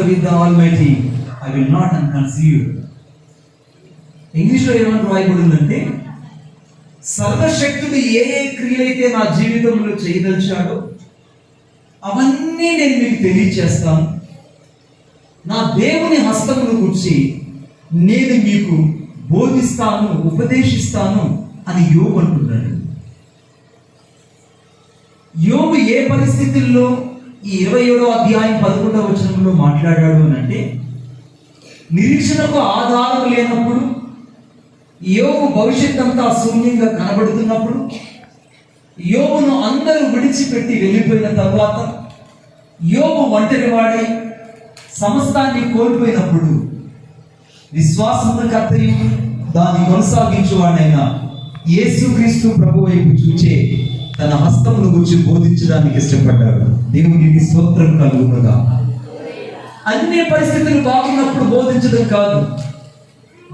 with the Almighty, I will not unconceive. ఇంగ్లీష్లో ఏమని రాయబడిందంటే, సర్వశక్తుడు ఏ క్రియ అయితే నా జీవితంలో చేయదలిచాడో అవన్నీ నేను మీకు తెలియచేస్తాను. నా దేవుని హస్తమును గురించి నేను మీకు బోధిస్తాను, ఉపదేశిస్తాను అని యోబు అంటున్నాడు. యోబు ఏ పరిస్థితుల్లో ఈ 27వ అధ్యాయం 11వ వచనంలో మాట్లాడాడు అని అంటే, నిరీక్షణకు ఆధారం లేనప్పుడు, యోబు భవిష్యత్ అంతా శూన్యంగా కనబడుతున్నప్పుడు, యోబును అందరూ విడిచిపెట్టి వెళ్ళిపోయిన తర్వాత, యోబు ఒంటరివాడై సమస్తాన్ని కోల్పోయినప్పుడు, విశ్వాసమును కర్తయు దాన్ని కొనసాగించువాడైన యేసుక్రీస్తు ప్రభు వైపు చూచే తన హస్తమును గురించి బోధించడానికి ఇష్టపడ్డాడు. దేవునికి స్తోత్రం కలుగునుగా. అన్ని పరిస్థితులు బాగున్నప్పుడు బోధించడం కాదు.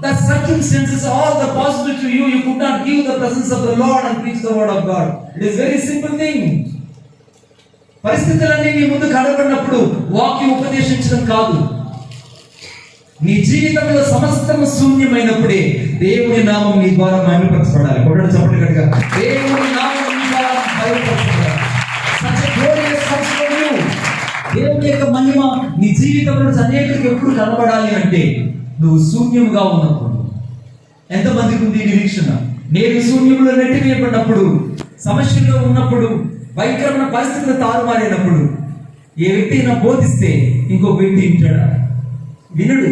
The circumstances are the possible to you. You could not give the presence of the Lord and preach the word of God. It is very simple thing. పరిస్థితులన్నీ నీ ముందు కనబడినప్పుడు వాక్యం ఉపదేశించడం కాదు. నీ జీవితంలో సమస్తము శూన్యమైనప్పుడే దేవుని నామం నీ ద్వారా మహిమపరచబడాలి. కొట్టడం చెప్పండి గట్టిగా. దేవుని నామం నీ ద్వారా మహిమపరచబడాలి. Such a glorious function for you. దేవుని యొక్క మహిమ నీ జీవితంలో అనేకులకు ఎప్పుడు కనబడాలి అంటే నువ్వు శూన్యముగా ఉన్నప్పుడు. ఎంతమందికి ఉంది నిరీక్షణ? నేను శూన్యంలో నెట్టివేయబడినప్పుడు, సమస్యల్లో ఉన్నప్పుడు, భయంకరమైన పరిస్థితులు తారుమారైనప్పుడు ఏ వ్యక్తి అయినా బోధిస్తే ఇంకొక వ్యక్తి వింటాడా? వినడు.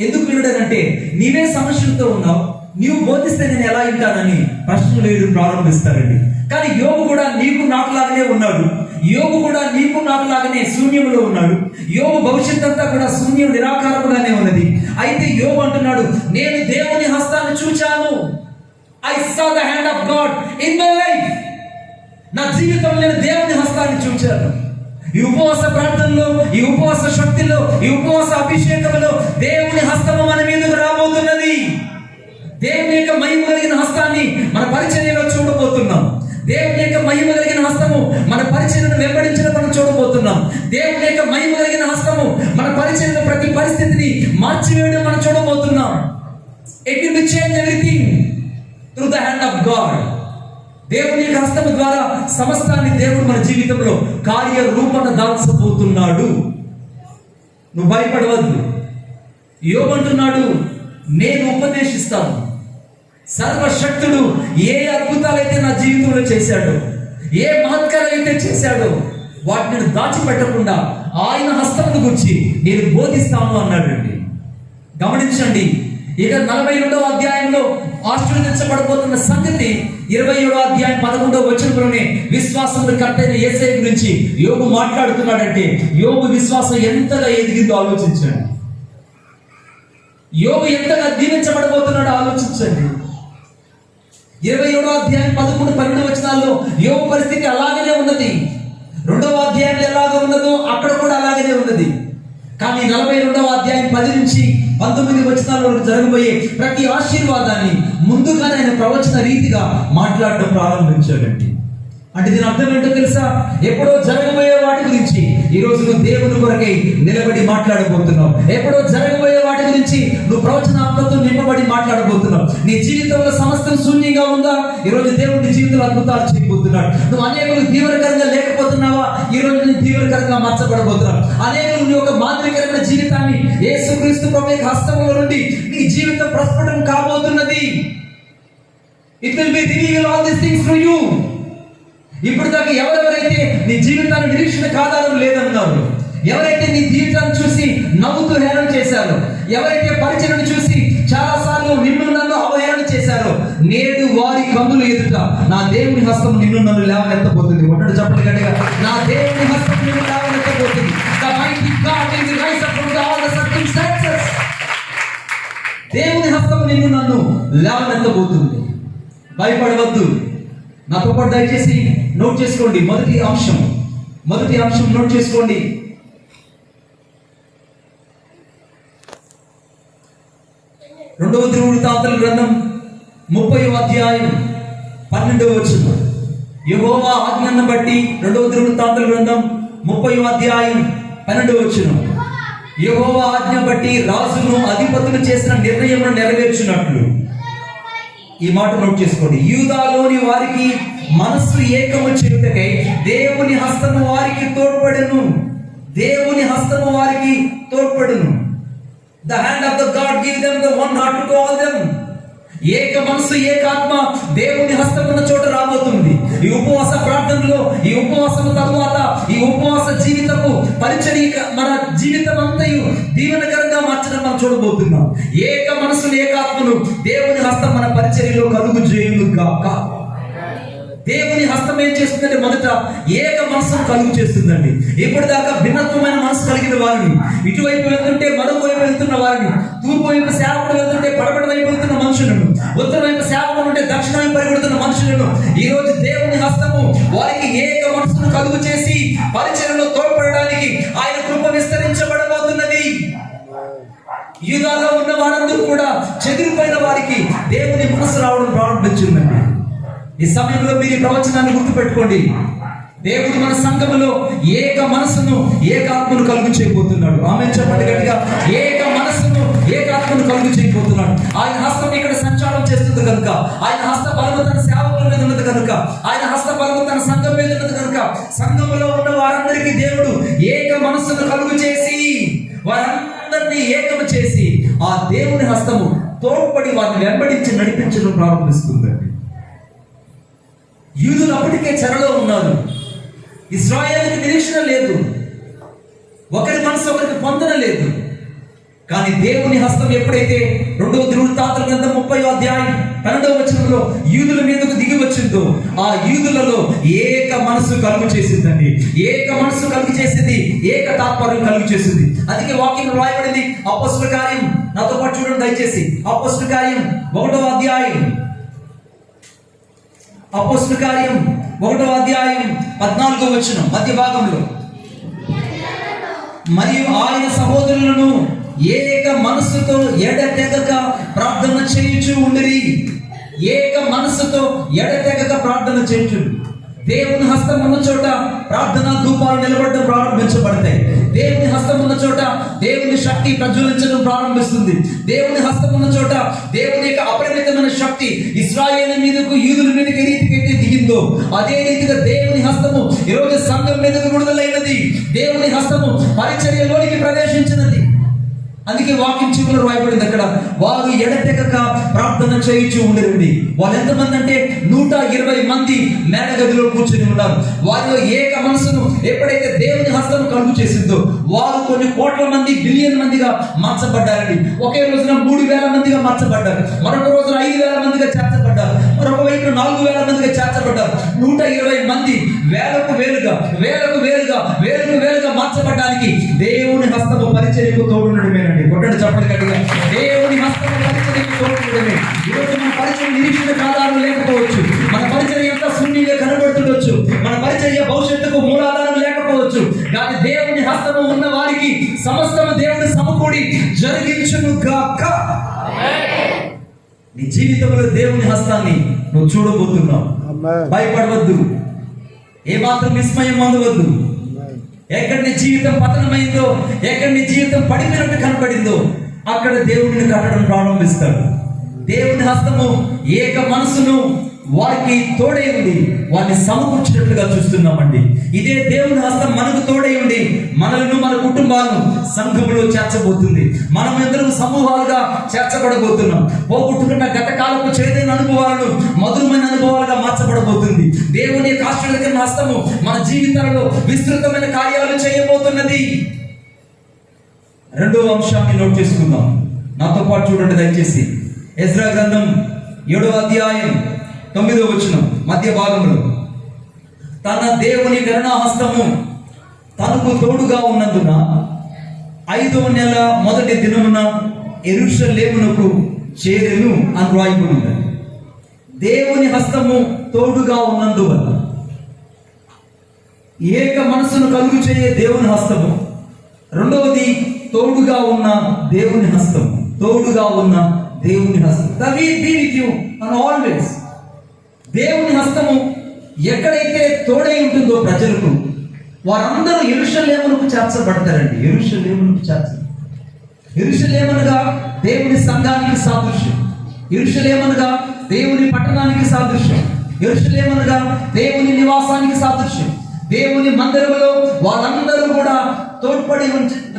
ఎందుకు వినడనంటే నీవే సమస్యలతో ఉన్నావు, నీవు బోధిస్తే నేను ఎలా వింటానని ప్రశ్నలు వేయడం ప్రారంభిస్తారండి. కానీ యోబు కూడా నీకు నాకులాగానే ఉన్నాడు. యోబు కూడా నీకు నాకులాగానే శూన్యంలో ఉన్నాడు. యోబు భవిష్యత్ అంతా కూడా శూన్యం, నిరాకారముగానే ఉన్నది. అయితే యోబు అంటున్నాడు, నేను దేవుని హస్తాన్ని చూచాను. I saw the hand of God in my life. నా జీవితంలో నేను దేవుని హస్తాన్ని చూచాను. ఈ ఉపవాస ప్రార్థనలో, ఈ ఉపవాస శక్తిలో, ఈ ఉపవాస అభిషేకంలో దేవుని హస్తము మన మీదకు రాబోతున్నది. దేవుని యొక్క మహిమ కలిగిన హస్తాన్ని మన పరిచర్యలో చూడబోతున్నాం. దేవుని యొక్క మహిమ కలిగిన హస్తము మన పరిచర్యను వెంబడించడం మనం చూడబోతున్నాం. దేవుని యొక్క మహిమ కలిగిన హస్తము మన పరిచర్యలో ప్రతి పరిస్థితిని మార్చివేయడం మనం చూడబోతున్నాం. It will change everything through the hand of God. దేవుని యొక్క హస్తము ద్వారా సమస్తాన్ని దేవుడు మన జీవితంలో కార్యరూపణ దాల్చబోతున్నాడు. నువ్వు భయపడవద్దు. యోబు అంటున్నాడు, నేను ఉపదేశిస్తాను. సర్వశక్తుడు ఏ అద్భుతాలైతే నా జీవితంలో చేశాడో, ఏ మహత్కారాలైతే చేశాడో వాటిని దాచిపెట్టకుండా ఆయన హస్తమును గురించి నేను బోధిస్తాను అన్నాడండి. గమనించండి, ఇక 42వ అధ్యాయంలో ఆశీర్వదించబడబోతున్న సంగతి 27వ అధ్యాయం 11వ వచనంలోనే విశ్వాసమును కర్తైన యేసయ్య గురించి యోబు మాట్లాడుతున్నాడంటే యోబు విశ్వాసం ఎంతగా ఎదిగిందో ఆలోచించండి. యోబు ఎంతగా దీవించబడబోతున్నాడో ఆలోచించండి. 27వ అధ్యాయం 11, 12 వచనాల్లో యోబు పరిస్థితి అలాగనే ఉన్నది. 2వ అధ్యాయంలో ఎలాగో ఉన్నదో అక్కడ కూడా అలాగనే ఉన్నది. కానీ 42వ అధ్యాయం 10 నుంచి 19 వచనాల వరకు జరగబోయే ప్రతి ఆశీర్వాదాన్ని ముందుగానే ఆయన ప్రవచన రీతిగా మాట్లాడటం ప్రారంభించాడండి. అంటే దీని అర్థం ఏంటో తెలుసా? ఎప్పుడో జరగబోయే వాటి గురించి ఈ రోజు నువ్వు దేవుని కొరకై నిలబడి మాట్లాడబోతున్నావు. ఎప్పుడో జరగబోయే వాటి గురించి నువ్వు ప్రవచనాత్మతో నింపబడి మాట్లాడబోతున్నావు. నీ జీవితంలో సమస్తం శూన్యంగా ఉందా? ఈ రోజు దేవుడు నీ జీవితంలో అద్భుతాలు చేయబోతున్నాడు. నువ్వు అనేకులు తీవ్రకరంగా లేకపోతున్నావా? ఈ రోజు నీ తీవ్రకరంగా మార్చబడబోతున్నావు. అనేకులు నీ యొక్క మాదిరికరమైన జీవితాన్ని యేసుక్రీస్తు ప్రభు యొక్క హస్తముల నుండి నీ జీవితం ప్రస్ఫుటం కాబోతున్నది. It will be revealed all these things through you. ఇప్పుడు దాకా ఎవరెవరైతే నీ జీవితాన్ని నిరీక్షణకు ఆధారం లేదన్నారు, ఎవరైతే నీ జీవితాన్ని చూసి నవ్వుతూ హేళన చేశారో, ఎవరైతే పరిచయను చూసి చాలా సార్లు నిన్ను నన్ను అవహేళన చేశారో, నేడు వారి కన్నుల ఎదుట నా దేవుని హస్తం నిన్ను నన్ను లేవనెత్తబోతుంది. ఒకటి చెప్పండి గట్టిగా, నా దేవుని హస్తం నిన్ను లేవనెత్తబోతుంది. The mighty God will rise up from all the circumstances. దేవుని హస్తం నిన్ను నన్ను లేవనెత్తబోతుంది. భయపడవద్దు. నాతో పాటు దయచేసి నోట్ చేసుకోండి. మొదటి అంశం నోట్ చేసుకోండి. రెండవ దినవృత్తాంతాల గ్రంథం 30వ అధ్యాయం 12వ వచనం. యెహోవా ఆజ్ఞను బట్టి 2వ దినవృత్తాంతాల గ్రంథం 30వ అధ్యాయం 12వ వచనం. యెహోవా ఆజ్ఞ బట్టి రాజును అధిపతులు చేసిన నిర్ణయమును నెరవేర్చున్నట్లు. ఈ మాట నోట్ చేసుకోండి. యూదాలోని వారికి మనస్సు ఏకము చేయుటకై దేవుని హస్తము వారికి తోడ్పడెను. దేవుని హస్తము వారికి తోడ్పడెను. The hand of the God give them the one heart to all them. ఏక మనసు ఏకాత్మ దేవుని హస్తం ఉన్న చోట రాబోతుంది. ఈ ఉపవాస ప్రార్థనలో, ఈ ఉపవాసం తరువాత, ఈ ఉపవాస జీవితము పరిచర్య మన జీవితం అంతయు దీవెనకరంగా మార్చడం మనం చూడబోతున్నాం. ఏక మనసు ఏకాత్మను దేవుని హస్తం మన పరిచర్యలో కలుగు చేయును గాక. దేవుని హస్తం ఏం చేస్తుందంటే మొదట ఏక మనసును కలుగు చేస్తుందండి. ఇప్పటిదాకా భిన్నత్వమైన మనసు కలిగిన వారిని, ఇటువైపు వెళ్తుంటే మరొక వైపు వెళ్తున్న వారిని, తూర్పు వైపు సేవకుడు వెళ్తుంటే పడమటి వైపు వెళ్తున్న మనుషులను, ఉత్తర వైపు సేవకుడు ఉంటే దక్షిణ వైపు పరిగెడుతున్న మనుషులను ఈ రోజు దేవుని హస్తము వారికి ఏక మనసును కలుగు చేసి పరిచర్యలో తోడ్పడడానికి ఆయన కృప విస్తరించబడబోతున్నది. యూదాలో ఉన్న వారందరూ కూడా చెదిరిపోయిన వారికి దేవుని మనసు రావడం ప్రారంభించిందండి. ఈ సమయంలో మీరు ఈ ప్రవచనాన్ని గుర్తుపెట్టుకోండి. దేవుడు మన సంఘములో ఏక మనసును ఏకాత్మను కలుగు చేయబోతున్నాడు. ఆమె చెప్పండి గట్టిగా. ఏక మనసును ఏకాత్మను కలుగు చేయబోతున్నాడు. ఆయన హస్తం ఇక్కడ సంచారం చేస్తుంది కనుక, ఆయన హస్త బలము తన సేవకుల మీద ఉన్నది కనుక, ఆయన హస్త బలము తన సంఘం మీద ఉన్నది కనుక, సంఘములో ఉన్న వారందరికీ దేవుడు ఏక మనసును కలుగు చేసి వారందరినీ ఏకము చేసి ఆ దేవుని హస్తము తోడ్పడి వారిని వెంబడించి నడిపించడం ప్రారంభిస్తుందండి. యూదులు అప్పటికే చెరలో ఉన్నారు. ఇశ్రాయేలుకి నిరీక్షణ లేదు, ఒకరి మనసు ఒకరికి పొందన లేదు. కానీ దేవుని హస్తం ఎప్పుడైతే 2వ దినవృత్తాంతల గ్రంథం 30వ అధ్యాయం 12వ వచనంలో యూదుల మీదకు దిగి వచ్చిందో, ఆ యూదులలో ఏక మనసు కలుగు చేసిందండి. ఏక మనసు కలుగు చేసింది, ఏక తాత్పర్యం కలుగు చేసింది. అందుకే వాక్యం రాయబడింది. అపోస్తలుల కార్యం, నాతో పాటు చూడండి దయచేసి. అపోస్తలుల కార్యం 1వ అధ్యాయం, అపోస్తలుల కార్యం 1వ అధ్యాయం 14వ వచనం మధ్య భాగంలో, మరియు ఆయన సహోదరులను ఏక మనస్సుతో ఎడతెగక ప్రార్థన చేయుచు ఉండిరి. ఏక మనస్సుతో ఎడతెగక ప్రార్థన చేయుచు. దేవుని హస్తం ఉన్న చోట ప్రార్థనా ధూపాలు నిలబడడం ప్రారంభించబడతాయి. దేవుని హస్తం ఉన్న చోట దేవుని శక్తి ప్రజ్వలించడం ప్రారంభిస్తుంది. దేవుని హస్తం ఉన్న చోట దేవుని యొక్క అపరిమితమైన శక్తి ఇశ్రాయేలు మీదకు, యూదుల మీదకి ఏ రీతికైతే దిగిందో అదే రీతిగా దేవుని హస్తము ఈరోజు సంఘం మీదకు విడుదలైనది. దేవుని హస్తము పరిచర్యలోనికి ప్రవేశించినది. అందుకే వాక్యం చివరిలో రాయబడింది అక్కడ, వారు ఎడతెగక ప్రార్థన చేయించి ఉండిరండి. వాళ్ళు ఎంతమంది అంటే 120 మంది మేడగదిలో కూర్చొని ఉన్నారు. వారిలో ఏక మనసును ఎప్పుడైతే దేవుని హస్తం కలుగు చేసిందో వారు కొన్ని కోట్ల మంది, బిలియన్ మందిగా మార్చబడ్డారండి. ఒకే రోజున 3000 మందిగా మార్చబడ్డారు. మరొక రోజున 5000 మందిగా చేర్చబడ్డారు. మరొక వైపు 4000 మందిగా చేర్చబడ్డారు. 120 మంది వేలకు వేలుగా మార్చబడ్డానికి దేవుని హస్తము పరిచర్యకు తోడుండడమేనండి. కొట్టండి చెప్పండి గట్టిగా. దేవుని హస్తము పరిచర్యకు తోడుండడమే. ఈరోజు మన పరిచర్య నిరీక్షణ ఆధారం లేకపోవచ్చు, మన పరిచర్య ఎంత శూన్యంగా కనబడుతుండొచ్చు, మన పరిచర్య భవిష్యత్తుకు మూలాధారం లేకపోవచ్చు. కానీ దేవుని హస్తము ఉన్న వారికి సమస్తము దేవుని సమకూడి జరిగించును గాక. నీ జీవితంలో దేవుని హస్తాన్ని నువ్వు చూడబోతున్నావు. భయపడవద్దు, ఏమాత్రం విస్మయం పొందవద్దు. ఎక్కడ నీ జీవితం పతనమైందో, ఎక్కడ నీ జీవితం పడిపోయినట్టు కనపడిందో అక్కడ దేవుడిని కట్టడం ప్రారంభిస్తాడు. దేవుని హస్తము ఏక మనసును వారికి తోడై ఉండి వారిని సమకూర్చినట్లుగా చూస్తున్నామండి. ఇదే దేవుని హస్తం మనకు తోడై ఉండి మనలను, మన కుటుంబాలను సంఘములో చేర్చబోతుంది. మనం అందరం సమూహాలుగా చేర్చబడబోతున్నాం. పోగొట్టుకున్న గతకాలపు చేదైన అనుభవాలను మధురమైన అనుభవాలుగా మార్చబడబోతుంది. దేవుని యొక్క ఆశీర్వదకరమైన హస్తము మన జీవితాలలో విస్తృతమైన కార్యాలు చేయబోతున్నది. 2వ అంశాన్ని నోట్ చేసుకుందాం. నాతో పాటు చూడండి దయచేసి. ఎజ్రా గ్రంథం 7వ అధ్యాయం 9వ వచనం మధ్య భాగంలో, తన దేవుని కరుణాహస్తము తనకు తోడుగా ఉన్నందున 5వ నెల 1వ దినమున యెరూషలేమునకు చేరెను అని రాయబడింది. దేవుని హస్తము తోడుగా ఉన్నందువల్ల ఏక మనసును కలుగు చేయే దేవుని హస్తము. రెండవది తోడుగా ఉన్న దేవుని హస్తము. తోడుగా ఉన్న దేవుని హస్తం. That will be with you and always. దేవుని హస్తము ఎక్కడైతే తోడై ఉంటుందో ప్రజలకు, వారందరూ యెరూషలేమునకు చేర్చబడతారండి. యెరూషలేమునకు చేర్చబడతారు. యెరూషలేమనగా దేవుని సంఘానికి సాదృశ్యం, యెరూషలేమనగా దేవుని పట్టణానికి సాదృశ్యం, యెరూషలేమనగా దేవుని నివాసానికి సాదృశ్యం. దేవుని మందిరములో వాళ్ళందరూ కూడా తోడ్పడి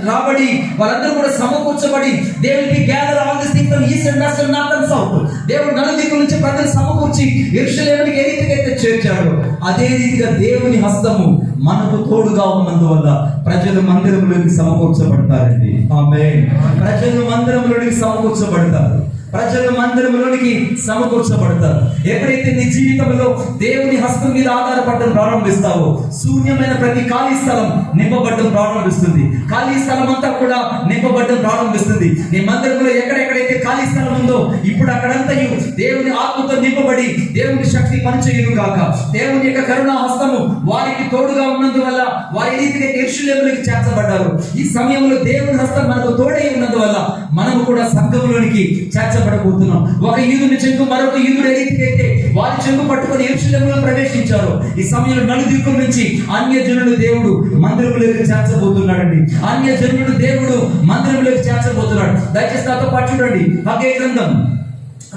రాబడి, వాళ్ళందరూ కూడా సమకూర్చబడి, దేవునికి gather all this things from east and west and north and south. దేవుడు నలుదిక్కుల నుంచి ప్రజలు సమకూర్చి యెరూషలేమునికి ఏ రీతిగా అయితే చేర్చాడో అదే రీతిగా దేవుని హస్తము మనకు తోడుగా ఉన్నందువల్ల ప్రజలు మందిరంలోకి సమకూర్చబడతారండి. ఆమేన్. ప్రజలు మందిరంలోనికి సమకూర్చబడతారు, ప్రజలు మందిరంలోనికి సమకూర్చబడతారు. ఎప్పుడైతే నీ జీవితంలో దేవుని హస్తం మీద ఆధారపడడం ప్రారంభిస్తావో శూన్యమైన ప్రతి ఖాళీ స్థలం నింపబడడం ప్రారంభిస్తుంది. ఖాళీ స్థలం అంతా కూడా నింపబడడం ప్రారంభిస్తుంది. నీ మందిరంలో ఎక్కడెక్కడైతే ఖాళీ స్థలం ఉందో ఇప్పుడు అక్కడంతా దేవుని ఆత్మతో నింపబడి దేవుని శక్తి పనిచేయును గాక. దేవుని యొక్క కరుణా హస్తము వారికి తోడుగా ఉన్నందువల్ల వారి రీతిగా యెరూషలేములోకి చేర్చబడ్డారు. ఈ సమయంలో దేవుని హస్తం మనకు తోడై ఉన్నందువల్ల మనము కూడా సంఘంలోనికి చేర్చబడబోతున్నాం. ఒక యూదుని చెంగు మరొక యూదుడు ఏ రీతిగా అయితే వారి చెంగు పట్టుకొని యెరూషలేములో ప్రవేశించారు, ఈ సమయంలో నలుదిక్కుల నుంచి అన్య జనులు దేవుడు మందిరంలోకి చేర్చబోతున్నాడండి. అన్య జనులు దేవుడు మందిరంలోకి చేర్చబోతున్నాడు. దయచేసి నాతో పాటు చూడండి. హగ్గై గ్రంథం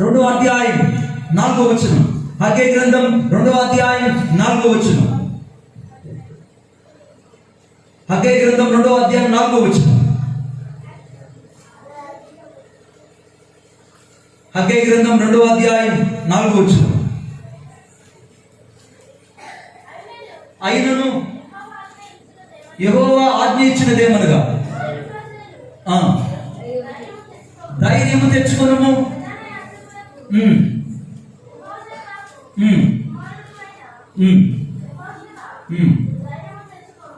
2వ అధ్యాయం 4వ వచనం. హగ్గై గ్రంథం 2వ అధ్యాయం 4వ వచనం. హగ్గై గ్రంథం 2వ అధ్యాయం 4వ వచనం. హగ్గై గ్రంథం 2వ అధ్యాయం 4వ వచనం. అయినను యెహోవా ఆజ్ఞ ఇచ్చినదేమనగా ధైర్యము తెచ్చుకొనుము,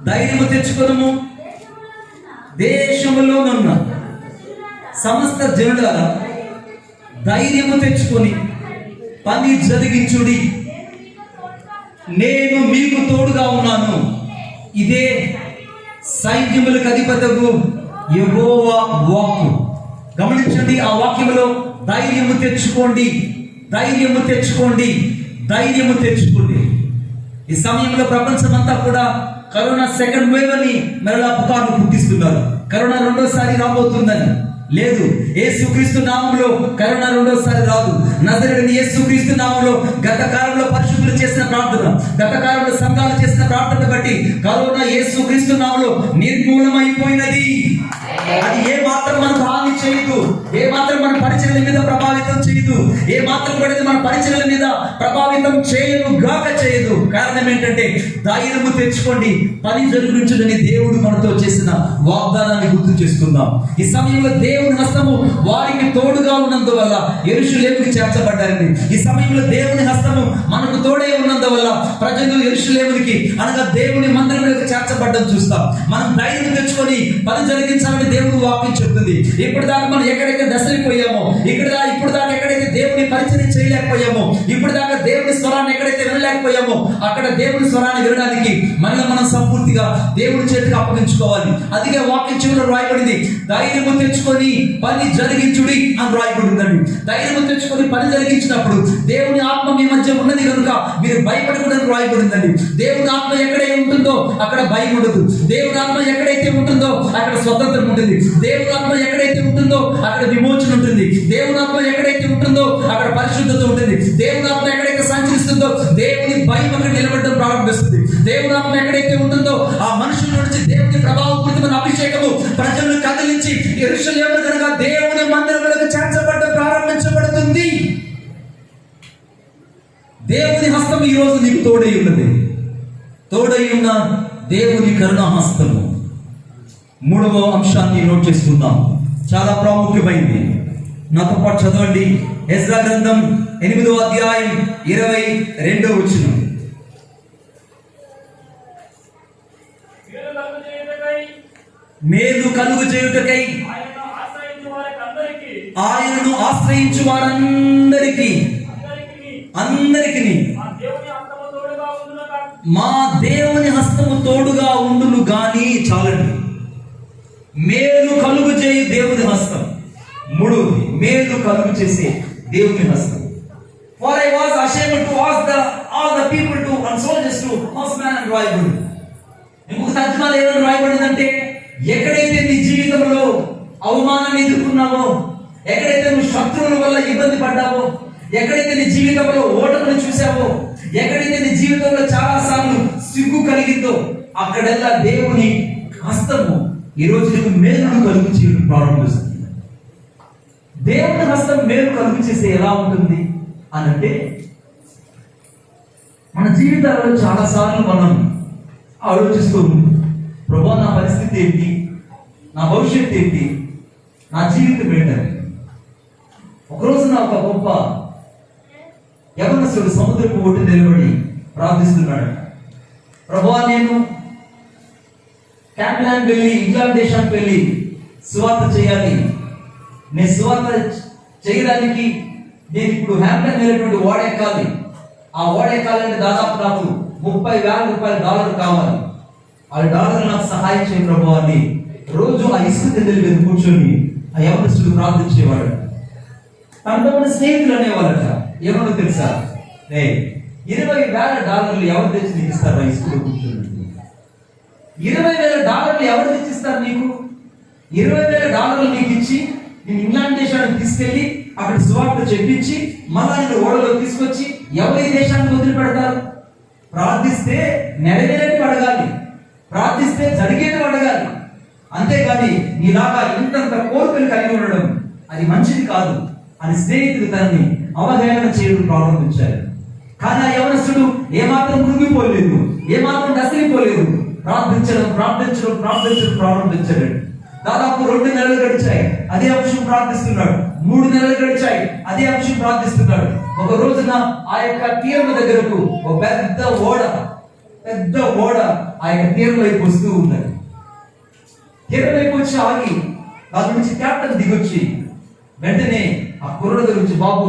ధైర్యము తెచ్చుకొనుము, దేశములోనున్న సమస్త జనులారా ధైర్యము తెచ్చుకొని పని జరిగించుడి, నేను మీకు తోడుగా ఉన్నాను. ఇదే సైన్యములకు అధిపతగు యెహోవా వాక్కు. గమనించండి, ఆ వాక్యములో ధైర్యము తెచ్చుకోండి, ధైర్యము తెచ్చుకోండి, ధైర్యము తెచ్చుకోండి. ఈ సమయంలో ప్రపంచమంతా కూడా కరోనా సెకండ్ వేవ్ అని మరలా పుకార్లు పుట్టిస్తున్నారు. కరోనా రెండోసారి రాబోతుందని. లేదు, యేసుక్రీస్తు నామములో కరోనా రెండోసారి రాదు. నజరేయుడైన యేసుక్రీస్తు నామములో గత కాలంలో పరిశుద్ధులు చేసిన ప్రార్థన, గత కాలంలో సంఘాలు చేసిన ప్రార్థన బట్టి కరోనా యేసుక్రీస్తు నామములో నిర్మూలమైపోయినది. అది ఏ మాత్రం మనకు హాని చేయదు, ఏ మాత్రం మన పరిచర్యల మీద ప్రభావితం చేయదు, ఏ మాత్రం కూడా మన పరిచర్యల మీద ప్రభావితం చేయదు గాక చేయదు. కారణం ఏంటంటే ధైర్యము తెచ్చుకోండి, పని జరిగించుదని దేవుడు మనతో చేసిన వాగ్దానాన్ని గుర్తు చేసుకుందాం. ఈ సమయంలో దేవుని హస్తము వారికి తోడుగా ఉన్నందువల్ల యెరూషలేముకి చేర్చబడ్డారండి. ఈ సమయంలో దేవుని హస్తము మనకు తోడే ఉన్నందువల్ల ప్రజలు యెరూషలేముకి అనగా దేవుని మందిరంలోకి చేర్చబడ్డం చూస్తాం. మనం ధైర్యం తెచ్చుకొని పని జరిగించాలని దేవుడు వాక్యం చెప్తుంది. ఇప్పుడు దాకా మనం ఎక్కడైతే దశలిపోయామో, ఇప్పుడు దాకా ఎక్కడైతే దేవుని పరిచయం చేయలేకపోయామో, ఇప్పుడు దాకా దేవుని స్వరాన్ని ఎక్కడైతే వినలేకపోయామో అక్కడ దేవుని స్వరాన్ని వినడానికి మనం సంపూర్తిగా దేవుని చేతికి అప్పగించుకోవాలి. అదిగే వాక్యం చివరిలో రాయబడింది, ధైర్యము తెచ్చుకొని పని జరిగించుడి అని రాయబడిందండి. ధైర్యము తెచ్చుకొని పని జరిగించినప్పుడు దేవుని ఆత్మ మీ మధ్య ఉన్నది కనుక మీరు భయపడకూడదని రాయబడిందండి. దేవుని ఆత్మ ఎక్కడైతే ఉంటుందో అక్కడ భయం ఉండదు. దేవుని ఆత్మ ఎక్కడైతే ఉంటుందో అక్కడ స్వతంత్రం ఉంటుంది. దేవుని ఆత్మ ఎక్కడైతే ఉంటుందో అక్కడ విమోచన ఉంటుంది. దేవుని ఆత్మ ఎక్కడైతే ఉంటుందో అక్కడ పరిశుద్ధత ఉంటుంది. దేవుని ఆత్మ ఎక్కడైతే సంచరిస్తుందో దేవుని భయం అక్కడ నిలబడడం ప్రారంభిస్తుంది. దేవుని ఆత్మ ఎక్కడైతే ఉంటుందో ఆ మనుషుల నుంచి దేవుని ప్రభావపూరితమైన అభిషేకము ప్రజలను కదిలించి యెరూషలేము కనుక దేవుని మందిరములకు చేర్చబడడం ప్రారంభించబడుతుంది. దేవుని హస్తం ఈ రోజు నీకు తోడై ఉన్నది. తోడై ఉన్న దేవుని కరుణా హస్తము. 3వ అంశాన్ని నోట్ చేసుకుందాం, చాలా ప్రాముఖ్యమైంది. నాతో పాటు చదవండి. ఎజ్రా గ్రంథం 8వ అధ్యాయం 22వ వచనం. మేలు కలుగు చేయుటకై ఆయనను ఆశ్రయించు వారందరికీ మా దేవుని హస్తము తోడుగా ఉండును గాని చాలండి. మేలు కలుగు చేయు దేవుని హస్తం. 3వది మేలు కలుగు చేసే దేవుని హస్తం. For I was ashamed to ask all the people to and soldiers to horseman and రాయబడి. ఇంకొక తర్జుమాలో ఏమని రాయబడిందంటే, ఎక్కడైతే నీ జీవితంలో అవమానాన్ని ఎదుర్కొన్నావో, ఎక్కడైతే నువ్వు శత్రువుల వల్ల ఇబ్బంది పడ్డావో, ఎక్కడైతే నీ జీవితంలో ఓటమిని చూసావో, ఎక్కడైతే నీ జీవితంలో చాలా సార్లు సిగ్గు కలిగిందో, అక్కడెల్లా దేవుని హస్తము ఈ రోజు నీకు మేలును కలుగు చేయడం ప్రారంభిస్తుంది. దేవుని హస్తం మేలు కలుగు చేస్తే ఎలా ఉంటుంది అనంటే, మన జీవితాలలో చాలా సార్లు మనం ఆలోచిస్తూ ఉంటాం, ప్రభువా నా పరిస్థితి ఏంటి, నా భవిష్యత్తు ఏంటి, నా జీవితం ఏంటని. ఒకరోజు నా ఒక గొప్ప యవనస్తుడు సముద్రపు ఒడ్డు నిలబడి ప్రార్థిస్తున్నాడు. ప్రభువా నేను క్యాప్లాన్ వెళ్ళి ఇంగ్లాండ్ దేశానికి వెళ్ళి సువార్త చేయాలి. నేను సువార్త చేయడానికి నేను ఇప్పుడు హ్యాంప్టన్ వెళ్ళేటువంటి ఓడ ఎక్కాలి. ఆ ఓడ ఎక్కాలంటే దాదాపు నాకు $30,000 కావాలి. $1 నాకు సహాయం చేయ ప్రభువా అని రోజు ఆ ఇసుక తెడ్డల మీద కూర్చొని ఆ యవనస్తుడు ప్రార్థించేవాడు. తనతో ఉన్న స్నేహితులు అనేవాళ్ళట, ఏమన్నా తెలుసా, $20,000 ఎవరు తెచ్చి నీకు ఇస్తారు? ఇసుకలో కూర్చొని $20,000 ఎవరు తెచ్చిస్తారు నీకు? $20,000 నీకు ఇచ్చి నేను ఇంగ్లాండ్ దేశానికి తీసుకెళ్లి అక్కడ సువార్త చెప్పించి మళ్ళా నేను ఓడలో తీసుకొచ్చి ఎవరి దేశాన్ని వదిలిపెడతారు? ప్రార్థిస్తే నెరవేరేది అడగాలి, ప్రార్థిస్తే జరిగేది అడగాలి. అంతేగాని నీలాగా ఇంతంత కోరికలు కలిగి ఉండడం అది మంచిది కాదు అని స్నేహితులు తనని అవహేళన చేయడం ప్రారంభించారు. కానీ ఆ యవనస్తుడు ఏమాత్రం కృంగిపోలేదు, ఏమాత్రం నసిలిపోలేదు. ప్రార్థించడం ప్రారంభించాడు. దాదాపు 2 నెలలు గడిచాయి, అదే అంశం ప్రార్థిస్తున్నాడు. 3 నెలలు గడిచాయి, అదే అంశం ప్రార్థిస్తున్నాడు. ఒక రోజున ఆ యొక్క తీరం దగ్గరకు ఒక పెద్ద ఓడ ఆ యొక్క తీరం వైపు వస్తూ ఉన్నది. తీరం వైపు వచ్చి ఆగి దాని నుంచి క్యాప్టెన్ దిగొచ్చి వెంటనే ఆ కుర్రల గురించి, బాబు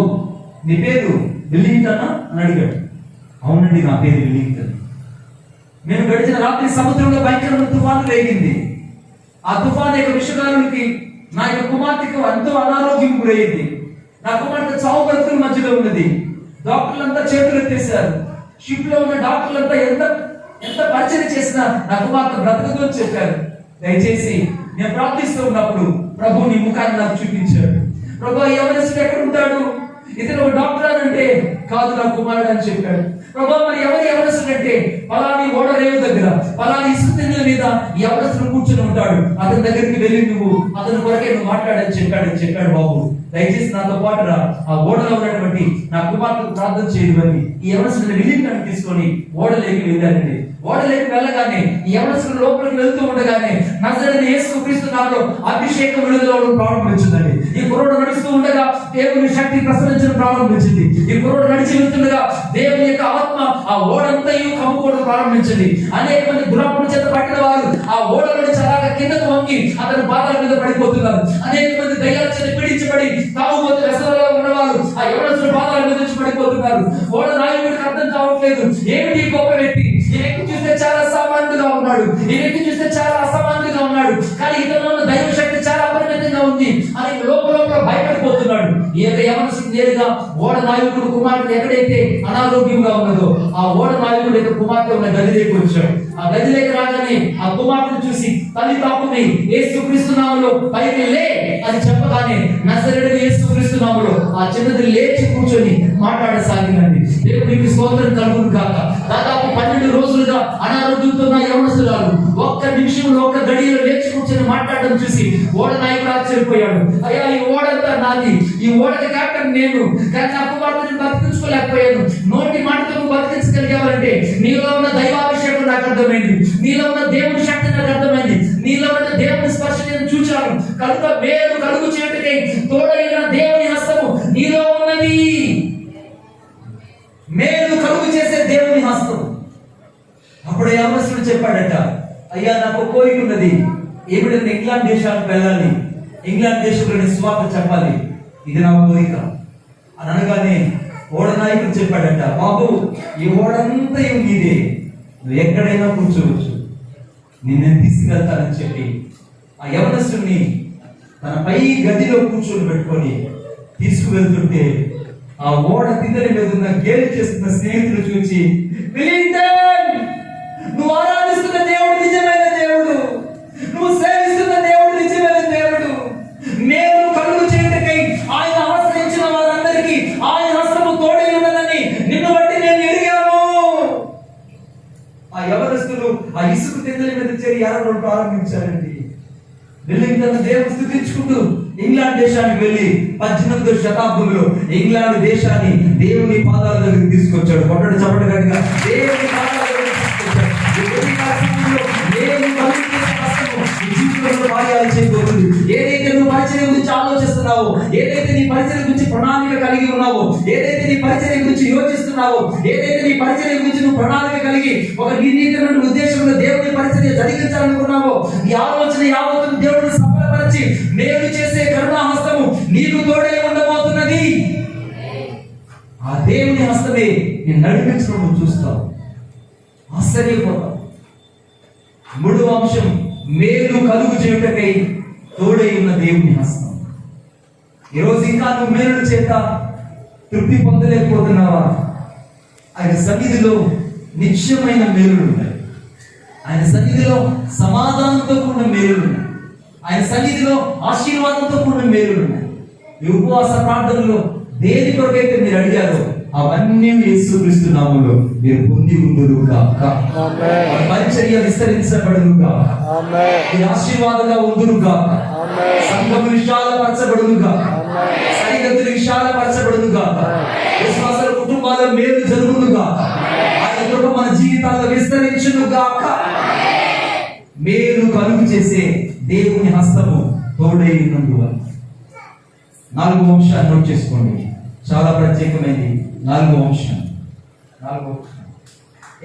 నీ పేరు విల్లింగ్టనా అని అడిగాడు. అవునండి, నా పేరు విల్లింగ్టన్. మేము గడిచిన రాత్రి సముద్రంలో భయంకరమైన తుఫాను రేగింది. ఆ తుఫాను యొక్క విషకారునికి నా యొక్క కుమార్తెకు ఎంతో అనారోగ్యం గురయ్యింది. నా కుమార్తె చావు బ్రతుకుల మధ్యలో ఉన్నది. డాక్టర్లంతా చేతులు ఎత్తేశారు. షిప్ లో ఉన్న డాక్టర్లంతా ఎంత పరిచయం చేసినా నా కుమార్తె బ్రతకదు అని చెప్పారు. దయచేసి నేను ప్రార్థిస్తూ ఉన్నప్పుడు ప్రభు నీ ముఖాన్ని నాకు చూపించాడు. ప్రభు యవనస్తుడు ఎక్కడ ఉంటాడు? ఇతను ఒక డాక్టర్ అని అంటే కాదు, నా కుమారుడు అని చెప్పాడు. ప్రభు మరి ఎవరు యవనస్తుడు అంటే పలాని ఓడ రేవు దగ్గర పలాని ఇసుక మీద యవనస్తుడు కూర్చొని ఉంటాడు, అతని దగ్గరికి వెళ్ళి నువ్వు అతని కొరకే నువ్వు మాట్లాడని చెప్పాడు. బాబు దయచేసి నాతో పాటు రా, ఆ ఓడలో ఉన్నటువంటి నా కుమార్తెకు ప్రార్థన చేయమని ఈ యవనస్తుడిని విలీనాన్ని తీసుకొని ఓడలేకి వెళ్ళారండి. ఓడలేకి వెళ్ళగానే ఈ యవనస్తుడు లోపలికి వెళ్తూ ఉండగానే నజరేయుడైన యేసుక్రీస్తు నామములో అభిషేకం విడుదలవడం ప్రారంభించిందండి. ఈ కుర్రోడు నడుస్తూ ఉండగా దేవుని శక్తి ప్రసరించడం ప్రారంభించింది. ఈ కుర్రోడు నడిచి వెళ్తుండగా దేవుని యొక్క ఆత్మ ఆ ఓడంతయు కమ్ముకోవడం ప్రారంభించింది. అనేక మంది దురాత్మల చేత పట్టిన వారు ఆ ఓడలో చాలా కిందకు వంగి అతని పాదాల మీద పడిపోతున్నారు. అనేక మంది దయ్యాల చేత పీడించబడి తాగుబోతు వ్యసనాలలో ఉన్నవారు ఆ యవనస్తుడి పాదాల మీద నుంచి పడిపోతున్నారు. ఓడ నాయకుడికి అర్థం కావట్లేదు, ఏమిటి గొప్ప వ్యక్తి, ఈ వ్యక్తి చూస్తే చాలా సామాన్యుడిగా ఉన్నాడు, ఈ వ్యక్తి చూస్తే చాలా అసామాన్యుడిగా ఉన్నాడు, కానీ ఇతనిలో ఉన్న దైవ శక్తి చాలా అపరిమితంగా ఉంది అని లోపల భయపడిపోతున్నాడు. ఈ యొక్క యవనస్తుడు నేరుగా ఓడ నాయకుడు కుమారుడు ఎక్కడైతే అనారోగ్యంగా ఉన్నదో ఆ ఓడ నాయకుడు యొక్క కుమార్తె ఉన్న గదిలోకి వచ్చాడు. ఆ గదిలోకి రాగానే ఆ కుమార్తెను చూసి తల్లి తాపుని యేసుక్రీస్తు నామములో పైకి లే అని చెప్పగానే నజరేయుడైన యేసుక్రీస్తు నామములో ఆ చిన్నది లేచి కూర్చొని మాట్లాడసాగిందండి. దేవునికి స్తోత్రం కలుగును గాక. దాదాపు 12 రోజులుగా అనారోగ్యంతో ఉన్న యవనస్తురాలు ఒక్క నిమిషంలో ఒక్క గడియలో లేచి కూర్చొని మాట్లాడడం చూసి ఓడ నాయకుడు ఆశ్చర్యపోయాడు. అయ్యా ఈ ఓడంతా నాది, ఈ ఓడకి క్యాప్టెన్ నేను, కానీ నా కుమార్తెను బతికించుకోలేకపోయాను. నోటి మాటతో నువ్వు బతికించగలిగావంటే నీలో ఉన్న దైవాభిషేకం నాకు అర్థమైంది, నీలో ఉన్న దేవుని శక్తి నాకు అర్థమైంది, నీలో ఉన్న దేవుని స్పర్శ నేను చూచాను కనుక వేరు కలుగు చేయటకై తోడైన దేవుని హస్తము నీలో ఉన్నది. మేలు కలుగు చేసే దేవుని హస్తం. అప్పుడు యవనస్తుడు చెప్పాడట, అయ్యా నాకు కోరిక ఉన్నది, ఏమిటంటే ఇంగ్లాండ్ దేశానికి వెళ్ళాలి, ఇంగ్లాండ్ దేశంలోని సువార్త చెప్పాలి, ఇది నా కోరిక అని అనగానే ఓడ నాయకుడు చెప్పాడట, బాబు ఈ ఓడంతా నీదే, నువ్వు ఎక్కడైనా కూర్చోవచ్చు, నేను తీసుకెళ్తానని చెప్పి ఆ యవనస్తుడిని తన పై గదిలో కూర్చొని పెట్టుకొని తీసుకువెళ్తుంటే ఆ ఓడ తిందల మీద ఉన్న గేలి చేస్తున్న స్నేహితులు చూసి, విలింగ్టన్ నువ్వు ఆరాధిస్తున్న దేవుడు నిజమైన దేవుడు, నువ్వు సేవిస్తున్న దేవుడు నిజమైన దేవుడు, ఏడవడం ప్రారంభించారండి. వెల్లింగ్టన్ దేవుడు స్థుతించుకుంటూ ఇంగ్లాండ్ దేశానికి వెళ్ళి 18వ శతాబ్దంలో ఇంగ్లాండ్ దేశాన్ని దేవుని పాదాల దగ్గరికి తీసుకొచ్చాడు. కొట్టడు చప్పటి గట్టిగా దేవుని పాదాల దగ్గరికి తీసుకొచ్చాడు. చేయబోతుంది. ఏదైతే నువ్వు పరిచయం గురించి ఆలోచిస్తున్నావో, ఏదైతే నీ పరిచయం గురించి ప్రణాళిక కలిగి ఉన్నావో, ఏదైతే నీ పరిచయం గురించి యోచిస్తున్నావో, ఏదైతే నీ పరిచయం గురించి నువ్వు ప్రణాళిక కలిగి ఒక నిర్ణీతమైన ఉద్దేశంలో దేవుని పరిచయం జరిగించాలనుకున్నావో, ఈ ఆలోచన యావత్తు దేవుడిని సఫలపరిచి మేలు చేసే కరుణా హస్తము నీకు తోడే ఉండబోతున్నది. ఆ దేవుని హస్తమే నేను నడిపించడం నువ్వు చూస్తావు, ఆశ్చర్యపోతావు. మూడవ అంశం, మేలు కలుగు చేయుటకై తోడై ఉన్న దేవుని హస్తం. ఈరోజు ఇంకా నువ్వు మేలుల చేత తృప్తి పొందలేకపోతున్నావా? ఆయన సన్నిధిలో నిత్యమైన మేలులు ఉన్నాయి. ఆయన సన్నిధిలో సమాధానంతో కూడిన మేలులు ఉన్నాయి. ఆయన సన్నిధిలో ఆశీర్వాదంతో కూడిన మేలులు ఉన్నాయి. ఈ ఉపవాస ప్రార్థనలో దేని కొరకైతే మీరు అడిగారో అవన్నీ యేసుక్రీస్తు నామములో మీరు పొంది ఉందురుగాక. ఆమేన్. పరిచర్య విస్తరించబడునుగాక. ఆమేన్. ఈ ఆశీర్వాదంగా ఉందురుగాక. ఆమేన్. సంఘము విశాలపరచబడునుగాక. ఆమేన్. సరిహద్దులు విశాలపరచబడునుగాక. విశ్వాసుల కుటుంబాల మేలు జరుగునుగాక. ఆయన కృప మన జీవితాల్లో విస్తరించునుగాక. మేలు కలుగు చేసే దేవుని హస్తము తోడై ఉన్నందువల్ల. 4వ అంశాన్ని నోట్ చేసుకోండి, చాలా ప్రత్యేకమైనది. 4వ అంశం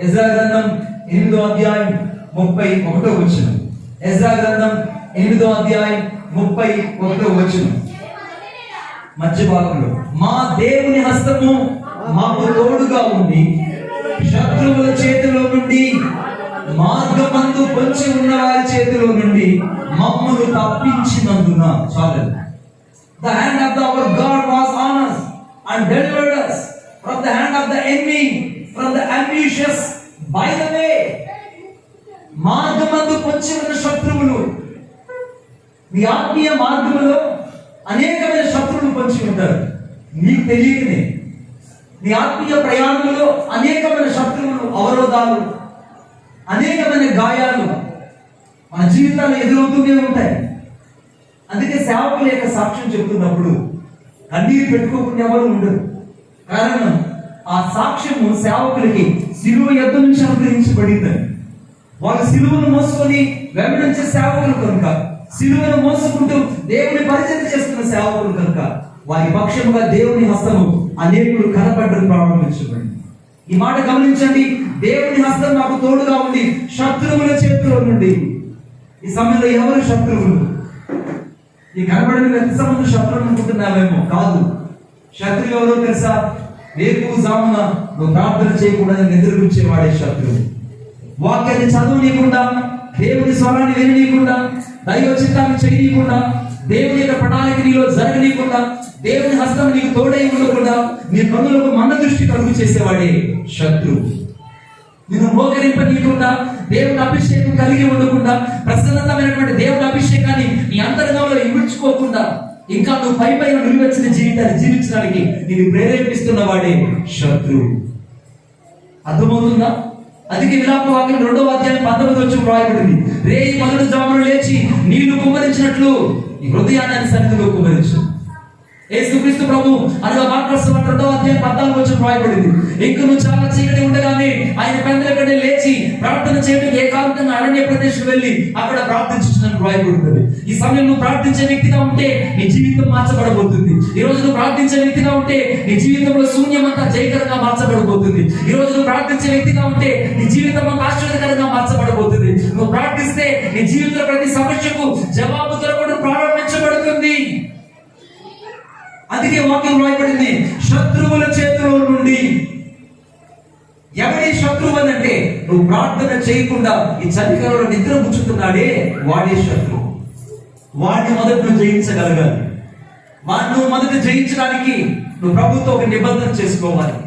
ఎజ్రా గ్రంథం 8వ అధ్యాయం 31వ వచనం. ఎజ్రా గ్రంథం 8వ అధ్యాయం 31వ వచనం మధ్య భాగంలో, మా దేవుని హస్తము మాకు తోడుగా ఉంది, శత్రువుల చేతిలో నుండి, మార్గమందు పొంచి ఉన్న వారి చేతిలో నుండి మమ్మను తప్పించినందున. చాలు. The hand of our God was on us and delivered us from the hand of the enemy, from the ambitious by the way. మార్గమందు పొంచి ఉన్న శత్రువులు, నీ ఆత్మీయ మార్గంలో అనేకమైన శత్రువులు పొంచి ఉంటారు. నీకు తెలియకనే నీ ఆత్మీయ ప్రయాణంలో అనేకమైన శత్రువులు, అవరోధాలు, అనేకమైన గాయాలు మన జీవితాల్లో ఎదురవుతూనే ఉంటాయి. అందుకే సేవకుల యొక్క సాక్ష్యం చెప్తున్నప్పుడు కన్నీరు పెట్టుకోకుండా ఎవరు ఉండరు. కారణం, ఆ సాక్ష్యము సేవకులకి సిలువ యుద్ధ నుంచి అనుగ్రహించబడింది. వాళ్ళు సిలువను మోసుకొని వెంబడించే సేవకులు కనుక, సిలువను మోసుకుంటూ దేవుని పరిచయం చేస్తున్న సేవకులు కనుక, వారి పక్షముగా దేవుని హస్తము అనేకులు కనపడడం ప్రారంభించబడింది. ఈ మాట గమనించండి, దేవుని హస్తం నాకు తోడుగా ఉంది శత్రువుల చేతిలో నుండి. ఈ సమయంలో ఎవరు శత్రువులు? ఈ కనబడిన ఎంతమంది శత్రువులు అనుకుంటున్నావేమో. కాదు, శత్రువు ఎవరో తెలుసా? రేపు జామున నువ్వు ప్రార్థన చేయకుండా నిద్రపుచ్చేవాడే శత్రువు. వాక్యాన్ని చదవనీయకుండా, దేవుని స్వరాన్ని విననీయకుండా, దైవ చిత్తాన్ని చేయనీయకుండా, దేవుని యొక్క ప్రణాళిక నీలో జరగనీయకుండా, దేవుని హస్తం నీకు తోడై ఉండకుండా, నీ కన్నులకు మన దృష్టి కలుగు చేసేవాడే శత్రువు. నిన్ను మోకరింపనీయకుండా, దేవుని అభిషేకం కలిగి ఉండకుండా, ప్రసన్నతమైనటువంటి దేవుని అభిషేకాన్ని నీ అంతరంగంలో ఇమిడ్చుకోకుండా, ఇంకా నువ్వు పై నిలువెచ్చని జీవితాన్ని జీవించడానికి నేను ప్రేరేపిస్తున్న వాడే శత్రువు. అర్థమవుతుందా? అందుకే విలాప వాక్యం 2వ అధ్యాయం 19వ వచనం రాయబడింది, రేయి మొదటి జామున లేచి నీళ్లు కుమ్మరించినట్లు ఈ హృదయాన్ని సన్నిధిలో కుమ్మరించు. యేసుక్రీస్తు ప్రభు అనగా మార్కు సువార్త 2వ అధ్యాయం 14వ వచనం రాయబడింది, ఇంకను చాలా చీకటి ఉండగానే ఆయన పెందలకడే లేచి ప్రార్థన చేయడం ఏకాంతంగా అరణ్య ప్రదేశం వెళ్ళి అక్కడ ప్రార్థించుచున్నట్టు రాయబడుతుంది. ఈ సమయంలో నువ్వు ప్రార్థించే వ్యక్తిగా ఉంటే నీ జీవితం మార్చబడబోతుంది. ఈ రోజు నువ్వు ప్రార్థించే వ్యక్తిగా ఉంటే నీ జీవితంలో శూన్యమంతా జయకరంగా మార్చబడబోతుంది. ఈ రోజు నువ్వు ప్రార్థించే వ్యక్తిగా ఉంటే నీ జీవితం అంతా ఆశ్చర్యకరంగా మార్చబడబోతుంది. నువ్వు ప్రార్థిస్తే నీ జీవితంలో ప్రతి సమస్యకు జవాబు దొరకడం ప్రారంభించబడుతుంది. అందుకే వాక్యం రాయబడింది, శత్రువుల చేతిలో నుండి. ఎవరి శత్రువు అని అంటే, నువ్వు ప్రార్థన చేయకుండా ఈ చలికాలంలో నిద్ర పుచ్చుతున్నాడే వాడే శత్రువు. వాడిని మొదట నువ్వు జయించగలగాలి. వాడిని మొదట జయించడానికి నువ్వు ప్రభుత్వం ఒక నిబంధన చేసుకోవాలి.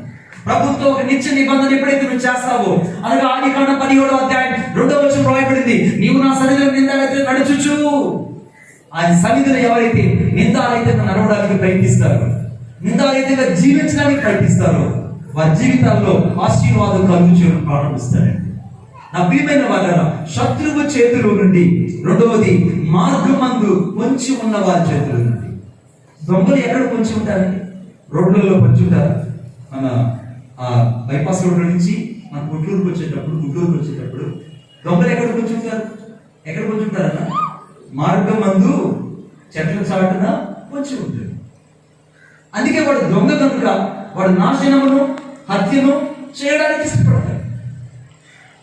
ప్రభుత్వం ఒక నిత్య నిబంధన ఎప్పుడైతే నువ్వు చేస్తావో, అనగా ఆదికాండం 17వ అధ్యాయం 2వ వచనం రాయబడింది, నీవు నా సన్నిధిలో నిందలైతే నడుచుచు. ఆయన సన్నిధిలో ఎవరైతే నిందాలైతే నడవడానికి ప్రయత్నిస్తారో, నిందాలైతే జీవించడానికి ప్రయత్నిస్తారో, వారి జీవితాల్లో ఆశీర్వాదం కలుగు చేయడం ప్రారంభిస్తారండి. నా ప్రియమైన వాళ్ళ శత్రువు చేతిలో నుండి, రెండవది మార్గమందు పొంచి ఉన్న వారి చేతిలో నుండి. దొంగలు ఎక్కడ పొంచి ఉంటారండి? రోడ్లలో పొంచి ఉంటారు. మన బైపాస్ రోడ్ల నుంచి మన గుంటూరుకు వచ్చేటప్పుడు దొంగలు ఎక్కడ పొంచి ఉంటారు? ఎక్కడ పొంచి ఉంటారన్న? మార్గమందు చెట్ల చాటున పొంచి ఉంటారు. అందుకే వాడు దొంగ కనుక వాడు నాశనమును, హత్యను చేయడానికి ఇష్టపడతాడు.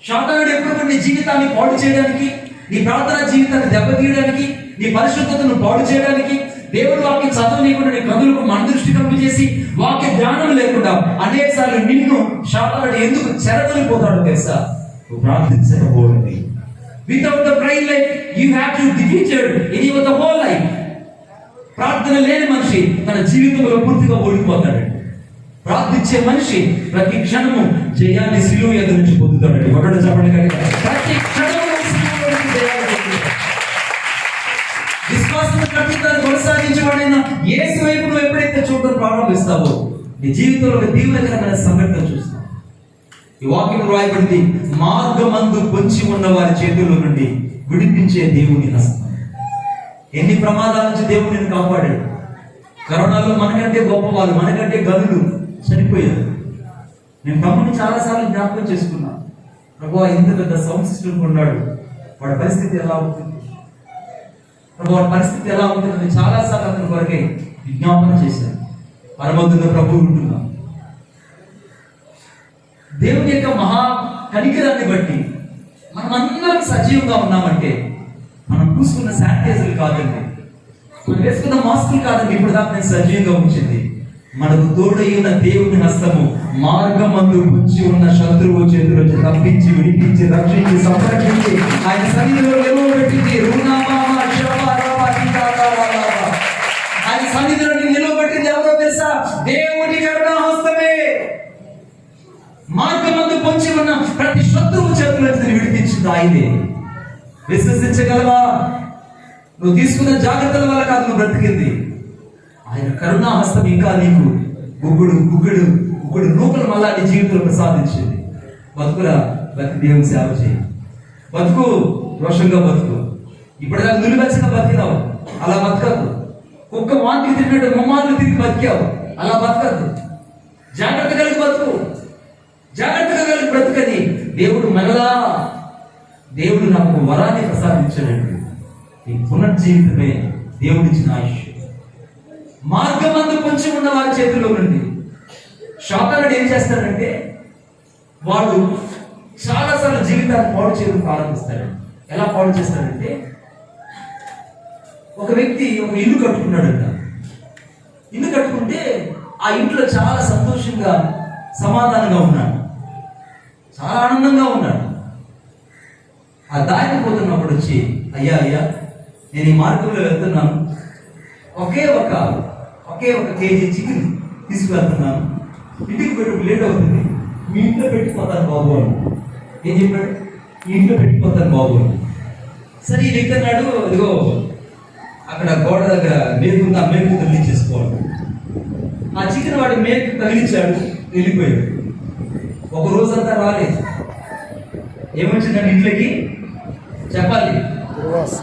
శాతానుడు ఎప్పుడు నీ జీవితాన్ని పాడు చేయడానికి, నీ ప్రార్థనా జీవితాన్ని దెబ్బతీయడానికి, నీ పరిశుద్ధతను పాడు చేయడానికి, దేవుడి వాక్యం చదవనీయకుండా నీ కనులకు మన దృష్టి కలుగు చేసి వాక్య జ్ఞానం లేకుండా అనేక సార్లు నిన్ను శాతానుడు ఎందుకు చెరగలిపోతాడో తెలుసా? నువ్వు ప్రార్థించకపోవడం. Without the prayer life you have to defeated in your the whole life. ప్రార్థన లేని మనిషి తన జీవితంలో పూర్తిగా ఓడిపోతాడు. ప్రార్థించే మనిషి ప్రతి క్షణము జయాన్ని సిలువ ఎదురు నుంచి పొందుతాడు. ఒకటి చెప్పండి కనుక ప్రతి క్షణము విశ్వాసం కట్టుతాను కొనసాగించబడిన యేసు వైపు నువ్వు ఎప్పుడైతే చూడడం ప్రారంభిస్తావో నీ జీవితంలో ఒక దీవెనకరమైన సంఘటన చూస్తావు. ఈ వాక్యం రాయబడింది, మార్గమందు పొంచి ఉన్న వారి చేతుల్లో నుండి విడిపించే దేవుని హస్తం. ఎన్ని ప్రమాదాల నుంచి దేవుడు నిన్ను కాపాడాడు. కరోనాలో మనకంటే గొప్పవాళ్ళు, మనకంటే గనులు చనిపోయారు. నేను తమ్ముడిని చాలాసార్లు జ్ఞాపకం చేసుకున్నా. ప్రభువా, ఇంత పెద్ద సౌండ్ సిస్టమ్ ఉన్నాడు, వాడి పరిస్థితి ఎలా ఉంటుంది, ప్రభు వాడి పరిస్థితి ఎలా ఉంటుందని చాలాసార్లు అతని కొరకే విజ్ఞాపన చేశాను. పరమందున ప్రభు ఉంటున్నాం. దేవుని యొక్క మహా కనికరాన్ని బట్టి మనం అందరం సజీవంగా ఉన్నామంటే మనం పూసుకున్న శానిటైజర్లు కాదండి, మనం వేసుకున్న మాస్కులు కాదండి ఇప్పుడు దాకా నేను సజీవంగా ఉంచింది. మనకు తోడైన దేవుని హస్తము మార్గమందు ఉంచి ఉన్న శత్రువు చేతుల నుంచి తప్పించి, విడిపించి, రక్షించి, సంరక్షించి ఆయన సన్నిధిలో నిలవబెట్టింది. ఆయన సన్నిధిలో నిలవబెట్టింది ఎవరో తెలుసా? దేవుని కరుణా హస్తమే. మార్గమందు పొంచి ఉన్న ప్రతి శత్రువు చేతుల నుంచి విడిపించింది ఆయనే. విశ్వసించగలవా? నువ్వు తీసుకున్న జాగ్రత్తల వల్ల కాదు నువ్వు బ్రతికింది. ఆయన కరుణా హస్తం ఇంకా నీకు గుగ్గుడు నూకలు మళ్ళా నీ జీవితంలో ప్రసాదించింది. బతుకురా, బతికి దేవుని సేవ చేయి. బతుకు రోషంగా బతుకు. ఇప్పటిదాకా నిలువెచ్చగా బతికినావు, అలా బతకద్దు. కుక్క వాంతికి తిరిగినట్టు ముమ్మార్లు తిరిగి బతికావు, అలా బతకద్దు. జాగ్రత్త కలిగి బతుకు, జాగ్రత్తగా కలిగి బ్రతుకని దేవుడు మరలా దేవుడు నాకు వరాన్ని ప్రసాదించాడండి. ఈ పునర్జీవితమే దేవుడిచ్చిన ఆయుష్. మార్గమందు పొంచి ఉన్న వారి చేతుల్లో నుండి శాతానుడు ఏం చేస్తాడంటే వాడు చాలాసార్లు జీవితాన్ని పాడు చేయడం ప్రారంభిస్తాడు. ఎలా పాడు చేస్తాడంటే, ఒక వ్యక్తి ఒక ఇల్లు కట్టుకున్నాడంట. ఇల్లు కట్టుకుంటే ఆ ఇంట్లో చాలా సంతోషంగా, సమాధానంగా ఉన్నాడు, చాలా ఆనందంగా ఉన్నాడు. ఆ దారికి పోతున్నప్పుడు వచ్చి, అయ్యా నేను ఈ మార్గంలో వెళ్తున్నాను, ఒకే ఒక కేజీ చికెన్ తీసుకువెళ్తున్నాను, ఇంటికి పెట్టి లేట్ అవుతుంది, మీ ఇంట్లో పెట్టిపోతాను బాబు అని. ఏం చెప్పాడు? ఈ ఇంట్లో పెట్టిపోతాను బాబు అని. సరే ఈ వ్యక్తి అన్నాడు, ఇదిగో అక్కడ గోడ దగ్గర మేకుంది, ఆ మేకు తగిలించేసుకోవాలి. ఆ చికెన్ వాడి మేకు తగిలించాడు, వెళ్ళిపోయాడు. ఒక రోజంతా రాలేదు. ఏమొచ్చిందండి ఇంట్లోకి? చెప్పాలి,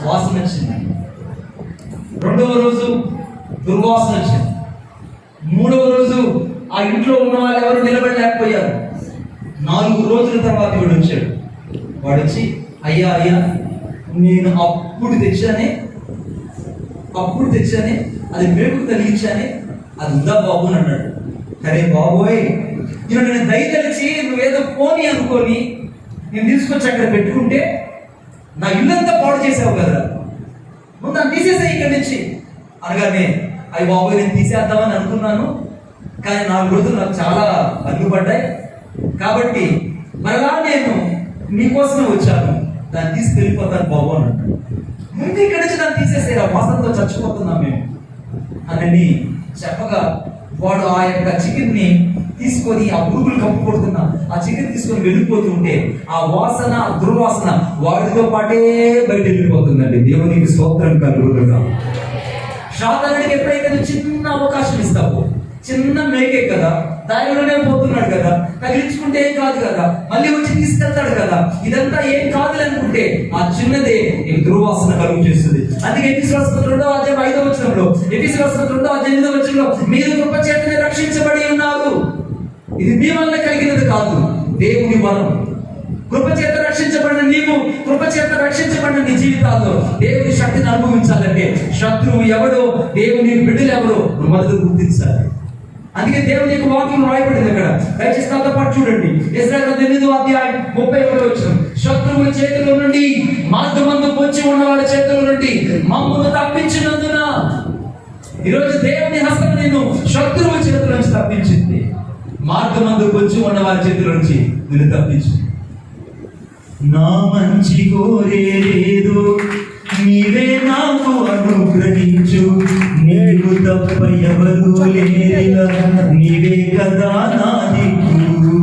వాసన వచ్చింది. రెండవ రోజు దుర్వాసన వచ్చింది. మూడవ రోజు ఆ ఇంట్లో ఉన్న వాళ్ళు ఎవరు నిలబడలేకపోయారు. 4 రోజుల తర్వాత వీడు వచ్చాడు. వాడు వచ్చి, అయ్యా నేను అప్పుడు తెచ్చానే, అది మేకు తగిలించానే, అది ఉందా బాబు అని అన్నాడు. అరే బాబోయ్, నేను దయతలిచి నువ్వేదో పోనీ అనుకొని నేను తీసుకొచ్చి అక్కడ పెట్టుకుంటే నా ఇల్లంతా పాడు చేసావు కదా, ముందు నన్ను తీసేసే ఇక్కడి నుంచి అనగానే, అయ్యి బాబోయ్ నేను తీసేద్దామని అనుకున్నాను, కానీ 4 రోజులు నాకు చాలా అడ్డుపడ్డాయి, కాబట్టి మరలా నేను నీకోసమే వచ్చాను, దాన్ని తీసుకెళ్ళిపోతాను బాబు అని అంటాడు. ముందు ఇక్కడి నుంచి నన్ను తీసేసే, ఆ వాసనతో చచ్చిపోతున్నాం మేము అని చెప్పగా వాడు ఆ యొక్క చికెన్ ని తీసుకొని, ఆ పురుగులు కప్పు కొడుతున్నా ఆ చికెన్ తీసుకొని వెళ్ళిపోతుంటే ఆ వాసన, దుర్వాసన వాడితో పాటే బయట వెళ్ళిపోతుందండి. దేవునికి స్తోత్రం కలుగుగా. శాతానుడికి ఎప్పుడైతే చిన్న అవకాశం ఇస్తావో, చిన్న మేకే కదా, దానిలోనే పోతున్నాడు కదా, తగిలించుకుంటే ఏం కాదు కదా, మళ్ళీ వచ్చి తీసుకెళ్తాడు కదా, ఇదంతా ఏం కాదు అనుకుంటే ఆ చిన్నదే నీకు దుర్వాసన కలుగు చేస్తుంది. అందుకే ఎఫెసీయుల పత్రిక 2:5 ఎఫెసీయుల పత్రిక 2:8 మీరు కృప చేతనే రక్షించబడి ఉన్నారు. ఇది మీ వల్ల కలిగినది కాదు, దేవుని వరం. కృప చేత రక్షించబడిన నీవు, కృప చేత రక్షించబడిన నీ జీవితాల్లో దేవుని శక్తిని అనుభవించాలంటే శత్రువు ఎవడో, దేవుని బిడ్డలు ఎవరో నువ్వు మొదట గుర్తించాలి. అందుకే దేవుని యొక్క వాక్యం రాయబడింది అక్కడ. దయచేసి నాతో పాటు చూడండి. యెషయా 8:31 శత్రువుల చేతిలో నుండి, మార్గమందు పొంచి ఉన్న వాళ్ళ చేతిలో నుండి మమ్మల్ని తప్పించినందున. ఈరోజు దేవుని హస్తం నిన్ను శత్రువుల చేతుల నుంచి తప్పించింది. మార్గమందు పొంచి ఉన్న వాళ్ళ చేతిలో నుంచి నిన్ను తప్పించింది. నా మంచి కోరేదో నీవే నాకు అనుగ్రహించు, నీవు తప్ప ఎవరు లేరిలా, నీవే కదా నా దిక్కు.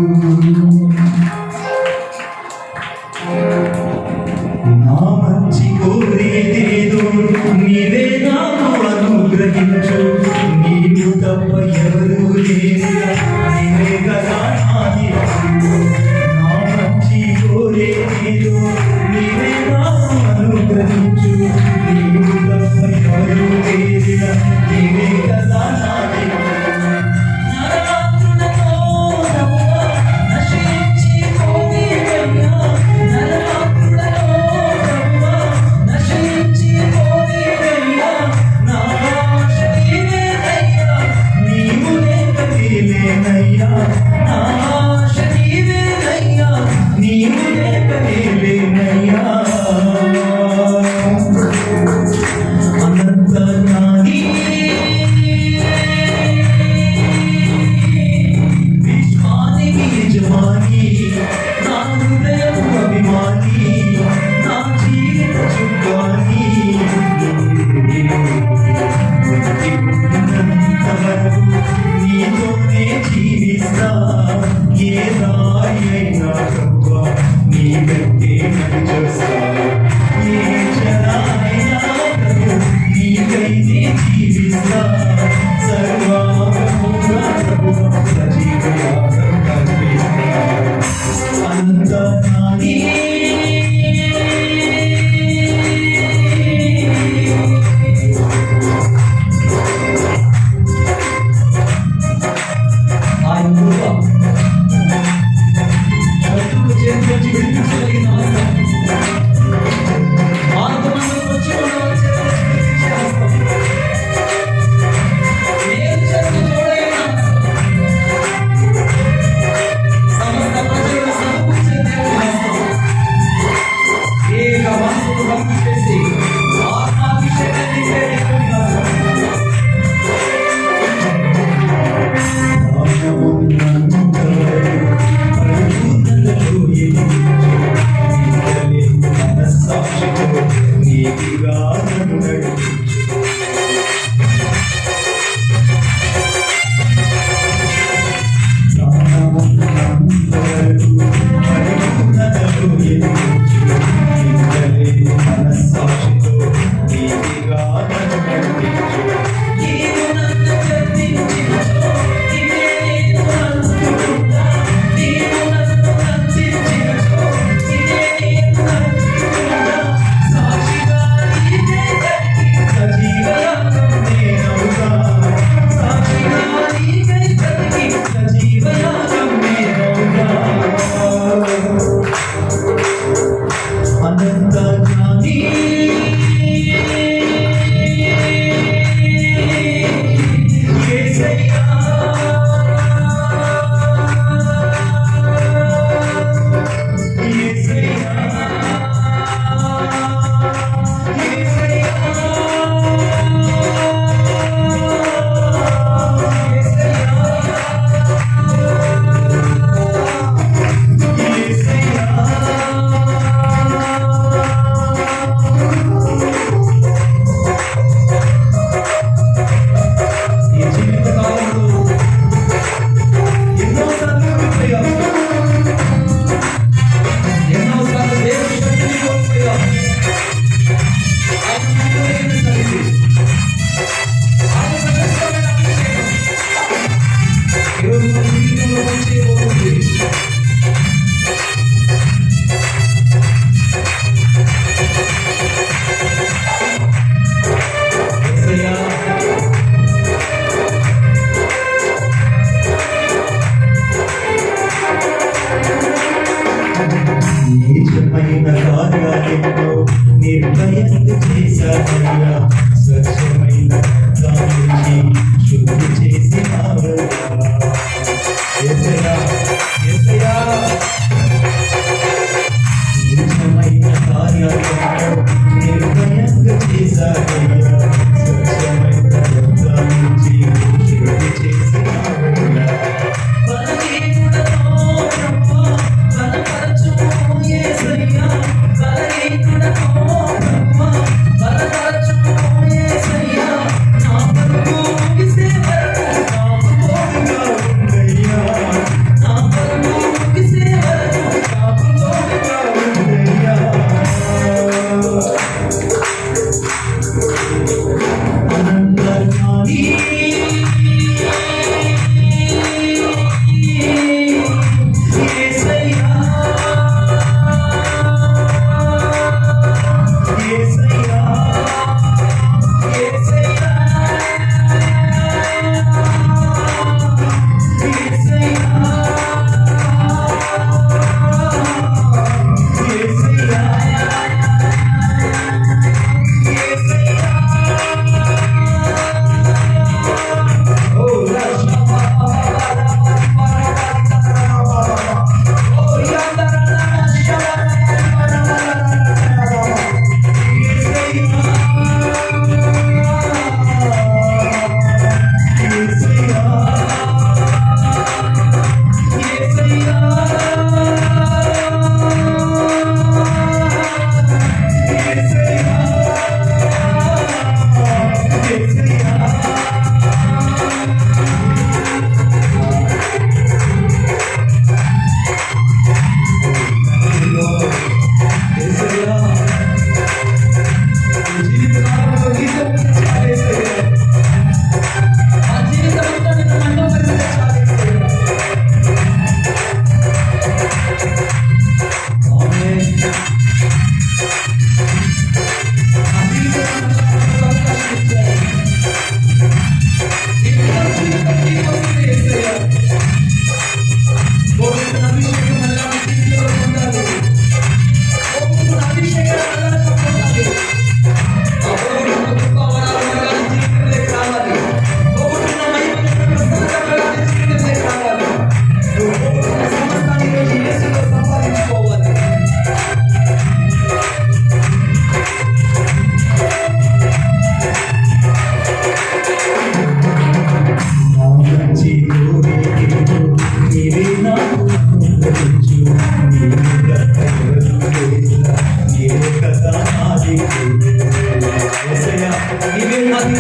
నా మంచి కోరేదేదో నీవే నాకు అనుగ్రహించు, నీవు తప్ప ఎవరు లేరిలా, నీవే కదా నా దిక్కు. నా మంచి కోరేదేదో నీవే నాకు అనుగ్రహించు, నీవు తప్ప ఎవరు లేరిలా, నీవే కదా నా దిక్కు.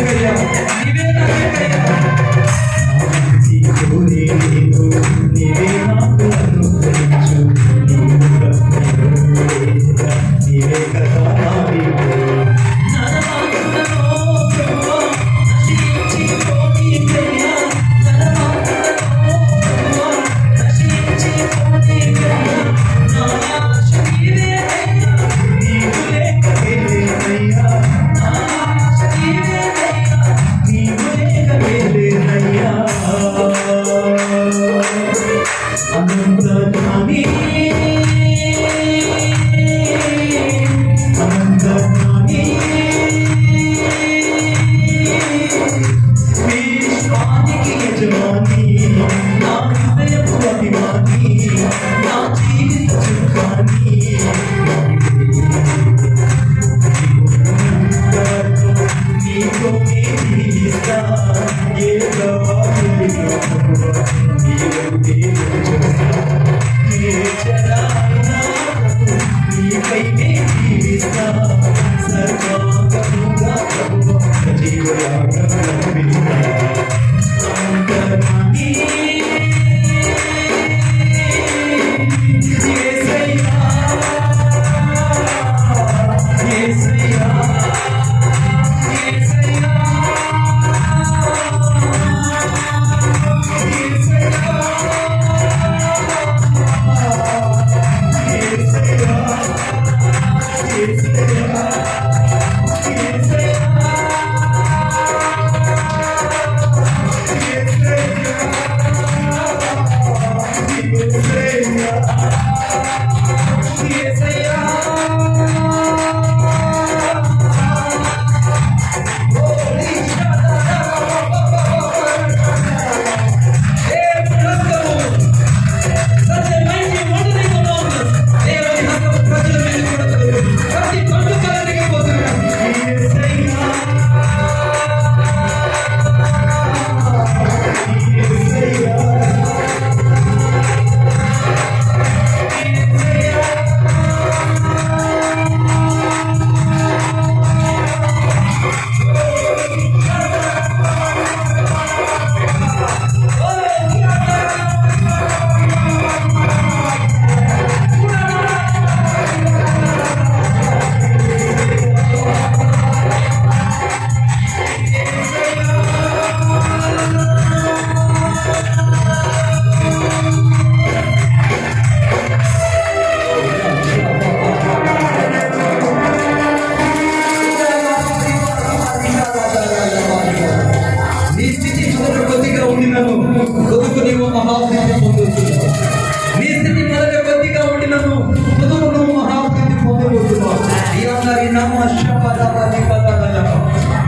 నాకెందుకయ్యా, నీవే నాకెందుకయ్యా. నీవే నాకు అనుగ్రహించు, నీవే కదా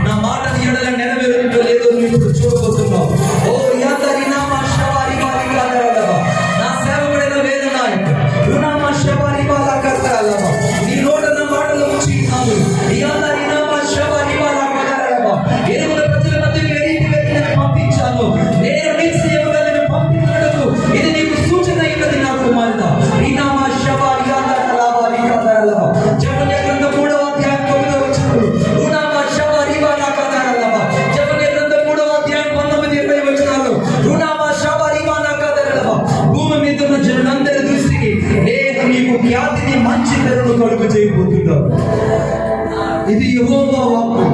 నా మాటని ఎడల నెరవేరుతుందో లేదో నువ్వు ఇప్పుడు చూడబోతున్నావు. ఓ యాదరి నామ శవారి వారి కాదరలవా, నా సేవకుడైన వేదనాయకుడు రునామ శవారి వాల కర్తలవా, నీ నోట నా మాటలు ఉంచినాను. యాదరి నామ శవారి వాల కాదరలవా, ఎరుగుల ప్రజల మధ్యకి ఏ రీతిగా నేను పంపించాను, నేను నీ సేవకులను పంపించినట్టు ఇది నీకు సూచన అయినది నా కుమారుడా. ఈ నామ శవారి కాదరలవా వారి కాదరలవా, జపన్య గ్రంథం 3వ అధ్యాయం 9వ వచనం, రునామ శవారి వాల కాదరలవా, జపన్య గ్రంథం 3వ అధ్యాయం 19, 20 వచనాలు, రునామ శవారి వాల కాదరలవా. భూమి మీద ఉన్న జనులందరి దృష్టికి నేను నీకు ఖ్యాతిని మంచి పేరును కలుగు చేయబోతున్నాను. ఇది యెహోవా వాక్కు,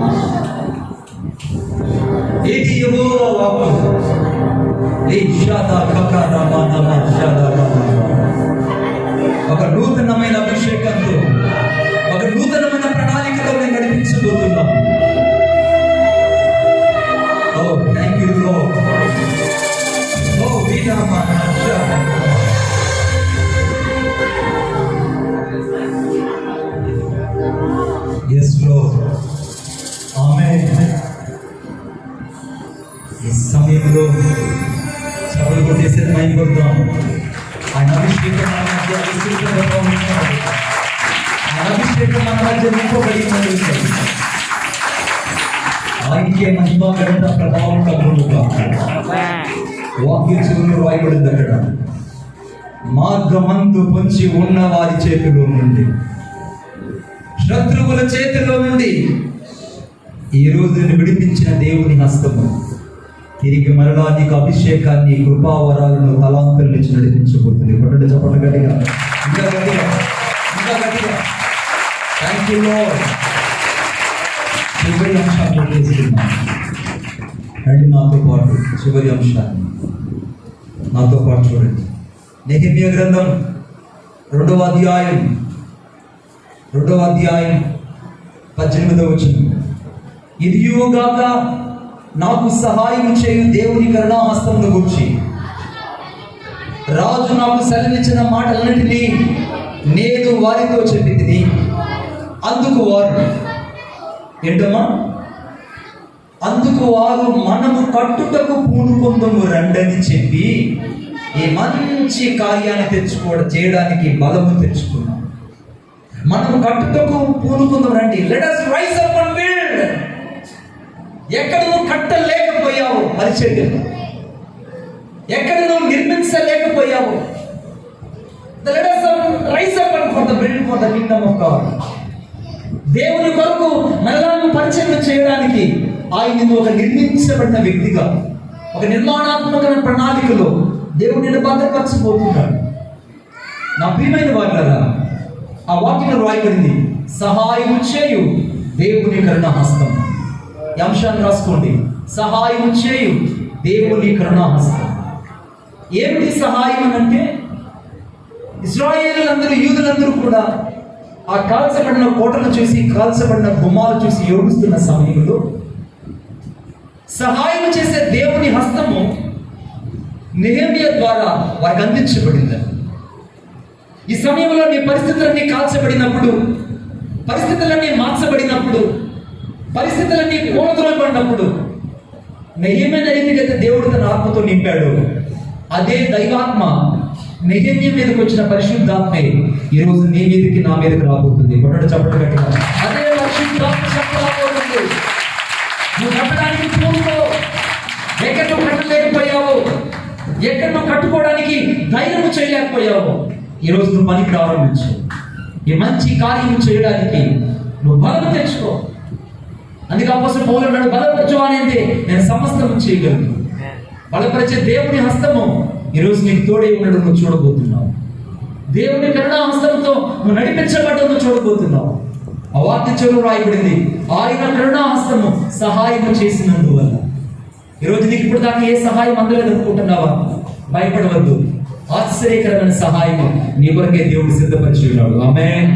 ఇది యెహోవా వాక్కు. ఒక నూతనమైన అభిషేకంతో, ఒక నూతనమైన ప్రణాళికతో నేను నడిపించబోతున్నాను. Oh thank you Lord. ఓ వీరామా yes Lord. ఆమేన్. ఈ సమయంలో చదువు కొట్టేసి మైండ్ కొడతాం. ఆయన అభిషేకం మన మధ్య విస్తృతంగా ఉంటున్నాడు. ఆయన అభిషేకం మన మధ్య నింపబడి ఉన్నది. ఆయనకే మహిమ ఘనత ప్రభావం కలుగునుగా. వాక్యం చివరిలో రాయబడింది అక్కడ, మార్గమందు పొంచి ఉన్న వారి చేతిలో నుండి, శత్రువుల చేతిలో నుండి ఈ రోజు నేను విడిపించిన దేవుని హస్తము తిరిగి మరలా నీకు అభిషేకాన్ని, కృపావరాలను, తలాంతులను ఇచ్చి నడిపించబోతుంది. కొట్టండి చెప్పండి గట్టిగా, ఇంకా గట్టిగా, ఇంకా గట్టిగా. Thank you lord. చివరి అంశాన్ని తీసుకున్నాం. రండి నాతో పాటు చివరి అంశాన్ని నాతో పాటు చూడండి. నెహెమ్యా గ్రంథం 2వ అధ్యాయం 18వ వచనం. ఇదియుగాక నాకు సహాయం చేయు దేవుని కరుణాహస్తమును గూర్చి రాజు నాకు సెలవిచ్చిన మాటలన్నిటినీ నేను వారితో చెప్పితిని. అందుకు వారు ఏంటమ్మా? అందుకు వారు మనము కట్టుటకు పూనుకొందము రండని చెప్పి ఈ మంచి కార్యాన్ని చేయడానికి బలము తెచ్చుకున్నాం. మనము కట్టుటకు పూనుకుందాం రండి. Let us rise up and build. ఎక్కడ నువ్వు కట్టలేకపోయావు పరిచర్యను, ఎక్కడ నువ్వు నిర్మించలేకపోయావు, let us rise up and for the build for the kingdom of God. దేవుని కొరకు మళ్ళీ పరిచర్య చేయడానికి ఆయన ఒక నిర్మించబడిన వ్యక్తిగా, ఒక నిర్మాణాత్మకమైన ప్రణాళికలో దేవుడు నిన్ను భద్రపరచబోతున్నాడు. నా ప్రియమైన వారులారా, ఆ వాక్యంలో రాయబడింది సహాయం చేయు దేవుని కరుణాహస్తం. ఈ అంశాన్ని రాసుకోండి. సహాయం చేయు దేవుని కరుణాహస్తం. ఏమిటి సహాయం అని అంటే, ఇశ్రాయేలులందరూ, యూదులందరూ కూడా ఆ కాల్చబడిన కోటలు చూసి, కాల్చబడిన గుమ్మాలు చూసి ఏడుస్తున్న సమయంలో సహాయం చేసే దేవుని హస్తము నెహెమ్యా ద్వారా వారికి అందించబడింది. ఈ సమయంలో నీ పరిస్థితులన్నీ కాల్చబడినప్పుడు, పరిస్థితులన్నీ మార్చబడినప్పుడు, పరిస్థితులన్నీ కూలతోలబడినప్పుడు నెహెమ్యా రీతికైతే దేవుడు తన ఆత్మతో నింపాడు, అదే దైవాత్మ నెహెమ్యా మీదకి వచ్చిన పరిశుద్ధాత్మే ఈరోజు నీ మీదకి, నా మీదకి రాబోతుంది. కొట్టడం చెప్పడం గట్టిగా. అదే పరిశుద్ధాత్మ చెప్పబోతుంది. నువ్వు కట్టడానికి పూనుకో. ఎక్కడ నువ్వు కట్టలేకపోయావు, ఎక్కడ నువ్వు కట్టుకోవడానికి ధైర్యం చేయలేకపోయావు, ఈరోజు నువ్వు పని ప్రారంభించు. ఈ మంచి కార్యం చేయడానికి నువ్వు బలం తెచ్చుకో. అందుకే అపోస్తలుడు పౌలు అన్నాడు, బలపరచు అనేది నేను సమస్తము చేయగలను. బలపరిచే దేవుని హస్తము ఈరోజు నీకు తోడై ఉండడం నువ్వు చూడబోతున్నావు. దేవుని కరుణా హస్తంతో నువ్వు నడిపించబడ్డం నువ్వు చూడబోతున్నావు. ఆ వాక్య చెరువు రాయబడింది, ఆయన కరుణా హస్తము సహాయం చేసినందువల్ల. ఈరోజు నీకు ఇప్పుడు దాకా ఏ సహాయం అందలేదు అనుకుంటున్నావా? భయపడవద్దు. ఆశ్చర్యకరమైన సహాయం నీ కొరకే దేవుడు సిద్ధపరిచి ఉన్నాడు. ఆమేన్.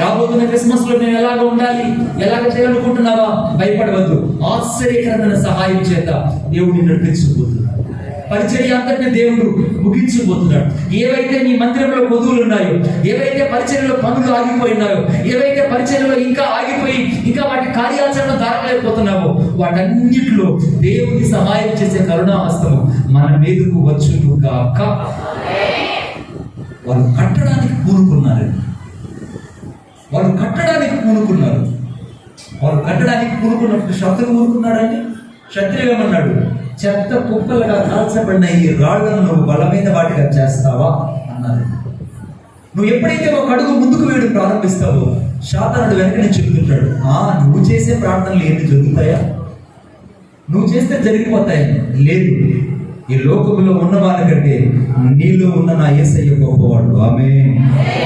రాబోతున్న క్రిస్మస్ లో నేను ఎలాగ ఉండాలి, ఎలాగ చేయాలనుకుంటున్నావా? భయపడవద్దు. ఆశ్చర్యకరమైన సహాయం చేత దేవుడిని నడిపించబోతున్నాడు. పరిచర్య అంతటిని దేవుడు ముగించబోతున్నాడు. ఏవైతే నీ మందిరంలో కొదువులు ఉన్నాయో, ఏవైతే పరిచర్యలో పనులు ఆగిపోయినాయో, ఏవైతే పరిచర్యలో ఇంకా ఆగిపోయి ఇంకా వాటి కార్యాచరణ దారలేకపోతున్నావో, వాటన్నిటిలో దేవుని సహాయం చేసే కరుణాహస్తము మన మీదకు వచ్చును గాక. వాళ్ళు కట్టడానికి పూనుకున్నారు. వాళ్ళు కట్టడానికి పూనుకున్నారు. వాళ్ళు కట్టడానికి పూనుకున్నప్పుడు శత్రువు ఊరుకున్నాడండి. శత్రువు ఏమన్నాడు? చెత్త కుప్పలుగా కాల్చబడిన ఈ రాళ్లను నువ్వు బలమైన వాటిగా చేస్తావా అన్నారు. నువ్వు ఎప్పుడైతే ఒక అడుగు ముందుకు వేయడం ప్రారంభిస్తావో శాతానుడు వెనక నుంచి చెబుతుంటాడు, నువ్వు చేసే ప్రార్థనలు ఏంటి జరుగుతాయా? నువ్వు చేస్తే జరిగిపోతాయని. లేదు, ఈ లోకంలో ఉన్న వాళ్ళకంటే నీలో ఉన్న నా యేసయ్య గొప్పవాడు. ఆమేన్.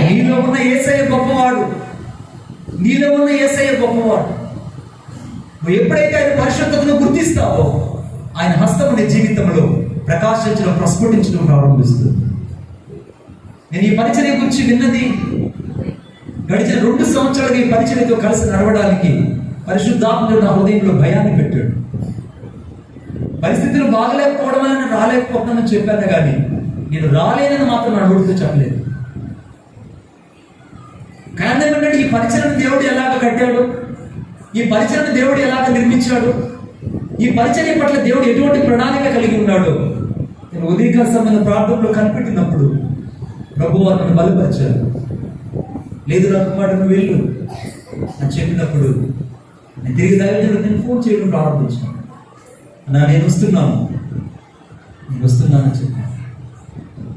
నీలో ఉన్న యేసయ్య గొప్పవాడు. నీలో ఉన్న యేసయ్య గొప్పవాడు. నువ్వు ఎప్పుడైతే ఆయన పరిశుద్ధతను గుర్తిస్తావో ఆయన హస్తము నీ జీవితంలో ప్రకాశించడం, ప్రస్ఫుటించడం ప్రారంభిస్తుంది. నేను ఈ పరిచర్య గురించి విన్నది, గడిచిన 2 సంవత్సరాలుగా ఈ పరిచర్యతో కలిసి నడవడానికి పరిశుద్ధాత్ముడు నా హృదయంలో భయాన్ని పెట్టాడు. పరిస్థితులు బాగలేకపోవడం వల్ల నేను రాలేకపోతున్నానని చెప్పాను, కానీ నేను రాలేనని మాత్రం నా నోటితో చెప్పలేదు. కారణం ఏంటంటే, ఈ పరిచర్యను దేవుడు ఎలాగ కట్టాడు, ఈ పరిచర్యను దేవుడు ఎలాగ నిర్మించాడు, ఈ పరిచర్య పట్ల దేవుడు ఎటువంటి ప్రణాళిక కలిగి ఉన్నాడు నేను ఉదయకాల సమయంలో ప్రార్థనలో కనిపెట్టినప్పుడు ప్రభువు వారిని బలపరిచారు. లేదు నా కుమారుడు వెళ్ళు అని చెప్పినప్పుడు నేను తిరిగి దైవజనుడికి నేను ఫోన్ చేయడం ప్రారంభించాను. నేను వస్తున్నానని చెప్పాను.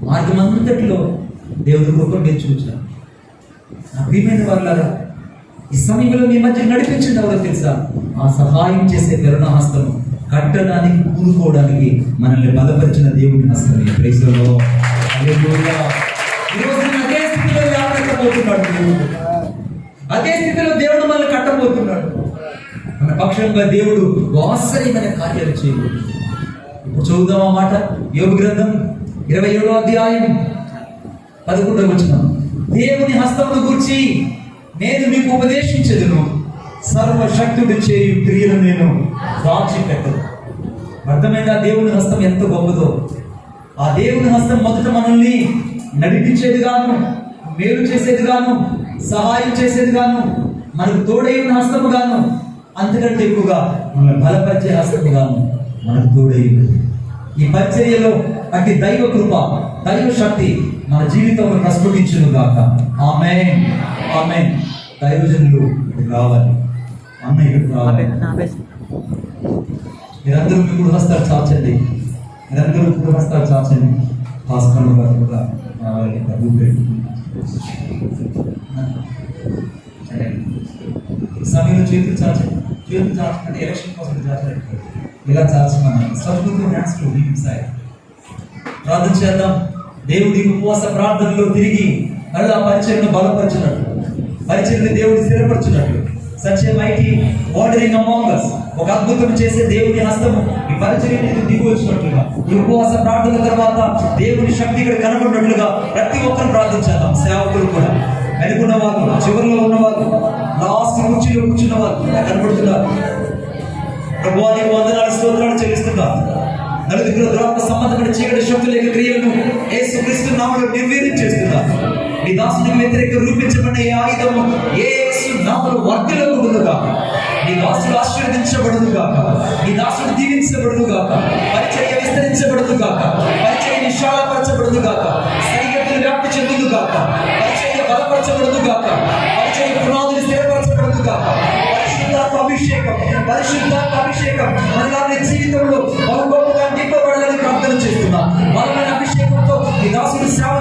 మార్గం అంతటిలో దేవుడి కృపను నేను చూచాను. నా ప్రియమైన వాళ్ళారా, ఈ సమయంలో మీ మధ్య నడిపించింది ఎవరో తెలుసా? ఆ సహాయం చేసే కరుణాహస్తము, కట్టడానికి కూరుకోవడానికి మనల్ని బలపరిచిన దేవుని హస్తమే. Praise the Lord. హల్లెలూయా. ఈ రోజు అదే స్థితిలో కట్టబోతున్నాడు దేవుడు. అదే స్థితిలో దేవుడు మనల్ని కట్టబోతున్నాడు. మన పక్షంగా దేవుడు ఆశ్చర్యమైన కార్యాలు చేయబోతున్నాడు. ఇప్పుడు చదువుదాం ఆ మాట. యోబు గ్రంథం 27వ అధ్యాయం 11వ వచనం. దేవుని హస్తమును గూర్చి నేను మీకు ఉపదేశించెదను, సర్వశక్తుడు చేయు క్రియలు నేను దాచిపెట్టను. అర్థమైందా? దేవుని హస్తం ఎంత గొప్పదో. ఆ దేవుని హస్తం మొదట మనల్ని నడిపించేది గాను, మేలు చేసేది గాను, సహాయం చేసేది గాను, మనకు తోడై ఉన్న హస్తము గాను, అంతకంటే ఎక్కువగా మనల్ని బలపరిచే హస్తము గాను మనకు తోడై ఉన్నది. ఈ పరిచర్యలో అట్టి దైవ కృప, దైవ శక్తి మన జీవితంలో ప్రస్ఫుటించును గాక. ఆమేన్, ఆమేన్. దైవజనులు రావాలి, అన్న ఇక్కడ రావాలి. మీరందరూ ఇప్పుడు హస్తాలు చాచండి. మీరందరూ ఇప్పుడు హస్తాలు చాచండి. హాస్పిటల్ గారు కూడా రావాలి. సమయంలో చేతులు చాచండి. చేతులు చాచుకుంటే ఎలక్షన్ కోసం చాచండి. ఇలా చాచుకున్నాను. సద్గురు డ్యాన్స్ టు సాయి ప్రార్థన చేద్దాం. దేవుడి ఉపవాస ప్రార్థనలో తిరిగి మళ్ళీ ఆ పరిచయను బలపరచున్నట్టు, పరిచయని దేవుడు స్థిరపరచున్నట్టు, such a mighty wandering among us, ఒక అద్భుతం చేసే దేవుని హస్తము ఈ పరిచర్య దిగి వచ్చినట్లుగా, ఈ ఉపవాస ప్రార్థన తర్వాత దేవుని శక్తి ఇక్కడ కనబడినట్లుగా ప్రతి ఒక్కరు ప్రార్థించేద్దాం. సేవకులు కూడా, వెనుకున్న వాళ్ళు, చివరిలో ఉన్న వాళ్ళు, లాస్ట్ కుర్చీలో కూర్చున్న వాళ్ళు కనబడుతున్నారు. ప్రభువా నీకు వందనాలు, స్తోత్రాలు చెల్లిస్తున్నా. నలుగురు ద్రోహ సంబంధమైన చీకటి శక్తుల యొక్క క్రియలను యేసుక్రీస్తు నామములో నిర్వీర్యం చేస్తున్నా. నీ దాసునికి వ్యతిరేక రూపించబడిన ఈ ఆయుధము యేసు నామములో వర్ధిల్లకుండును గాక. నీ దాసుడు ఆశీర్వదించబడును గాక. నీ దాసుడు దీవించబడును గాక. పరిచర్య విస్తరించబడును గాక. పరిచర్య విశాలపరచబడును గాక. సరిహద్దులు వ్యాప్తి చెందును గాక. పరిచర్య బలపరచబడును గాక. పరిచర్య పునాదులు స్థిరపరచబడును గాక. పరిశుద్ధాత్మ అభిషేకం, పరిశుద్ధాత్మ అభిషేకం మనలాంటి జీవితంలో బలగొప్పగా నింపబడాలని ప్రార్థన చేస్తున్నా. బలమైన అభిషేకంతో ఈ దాసుడు సేవ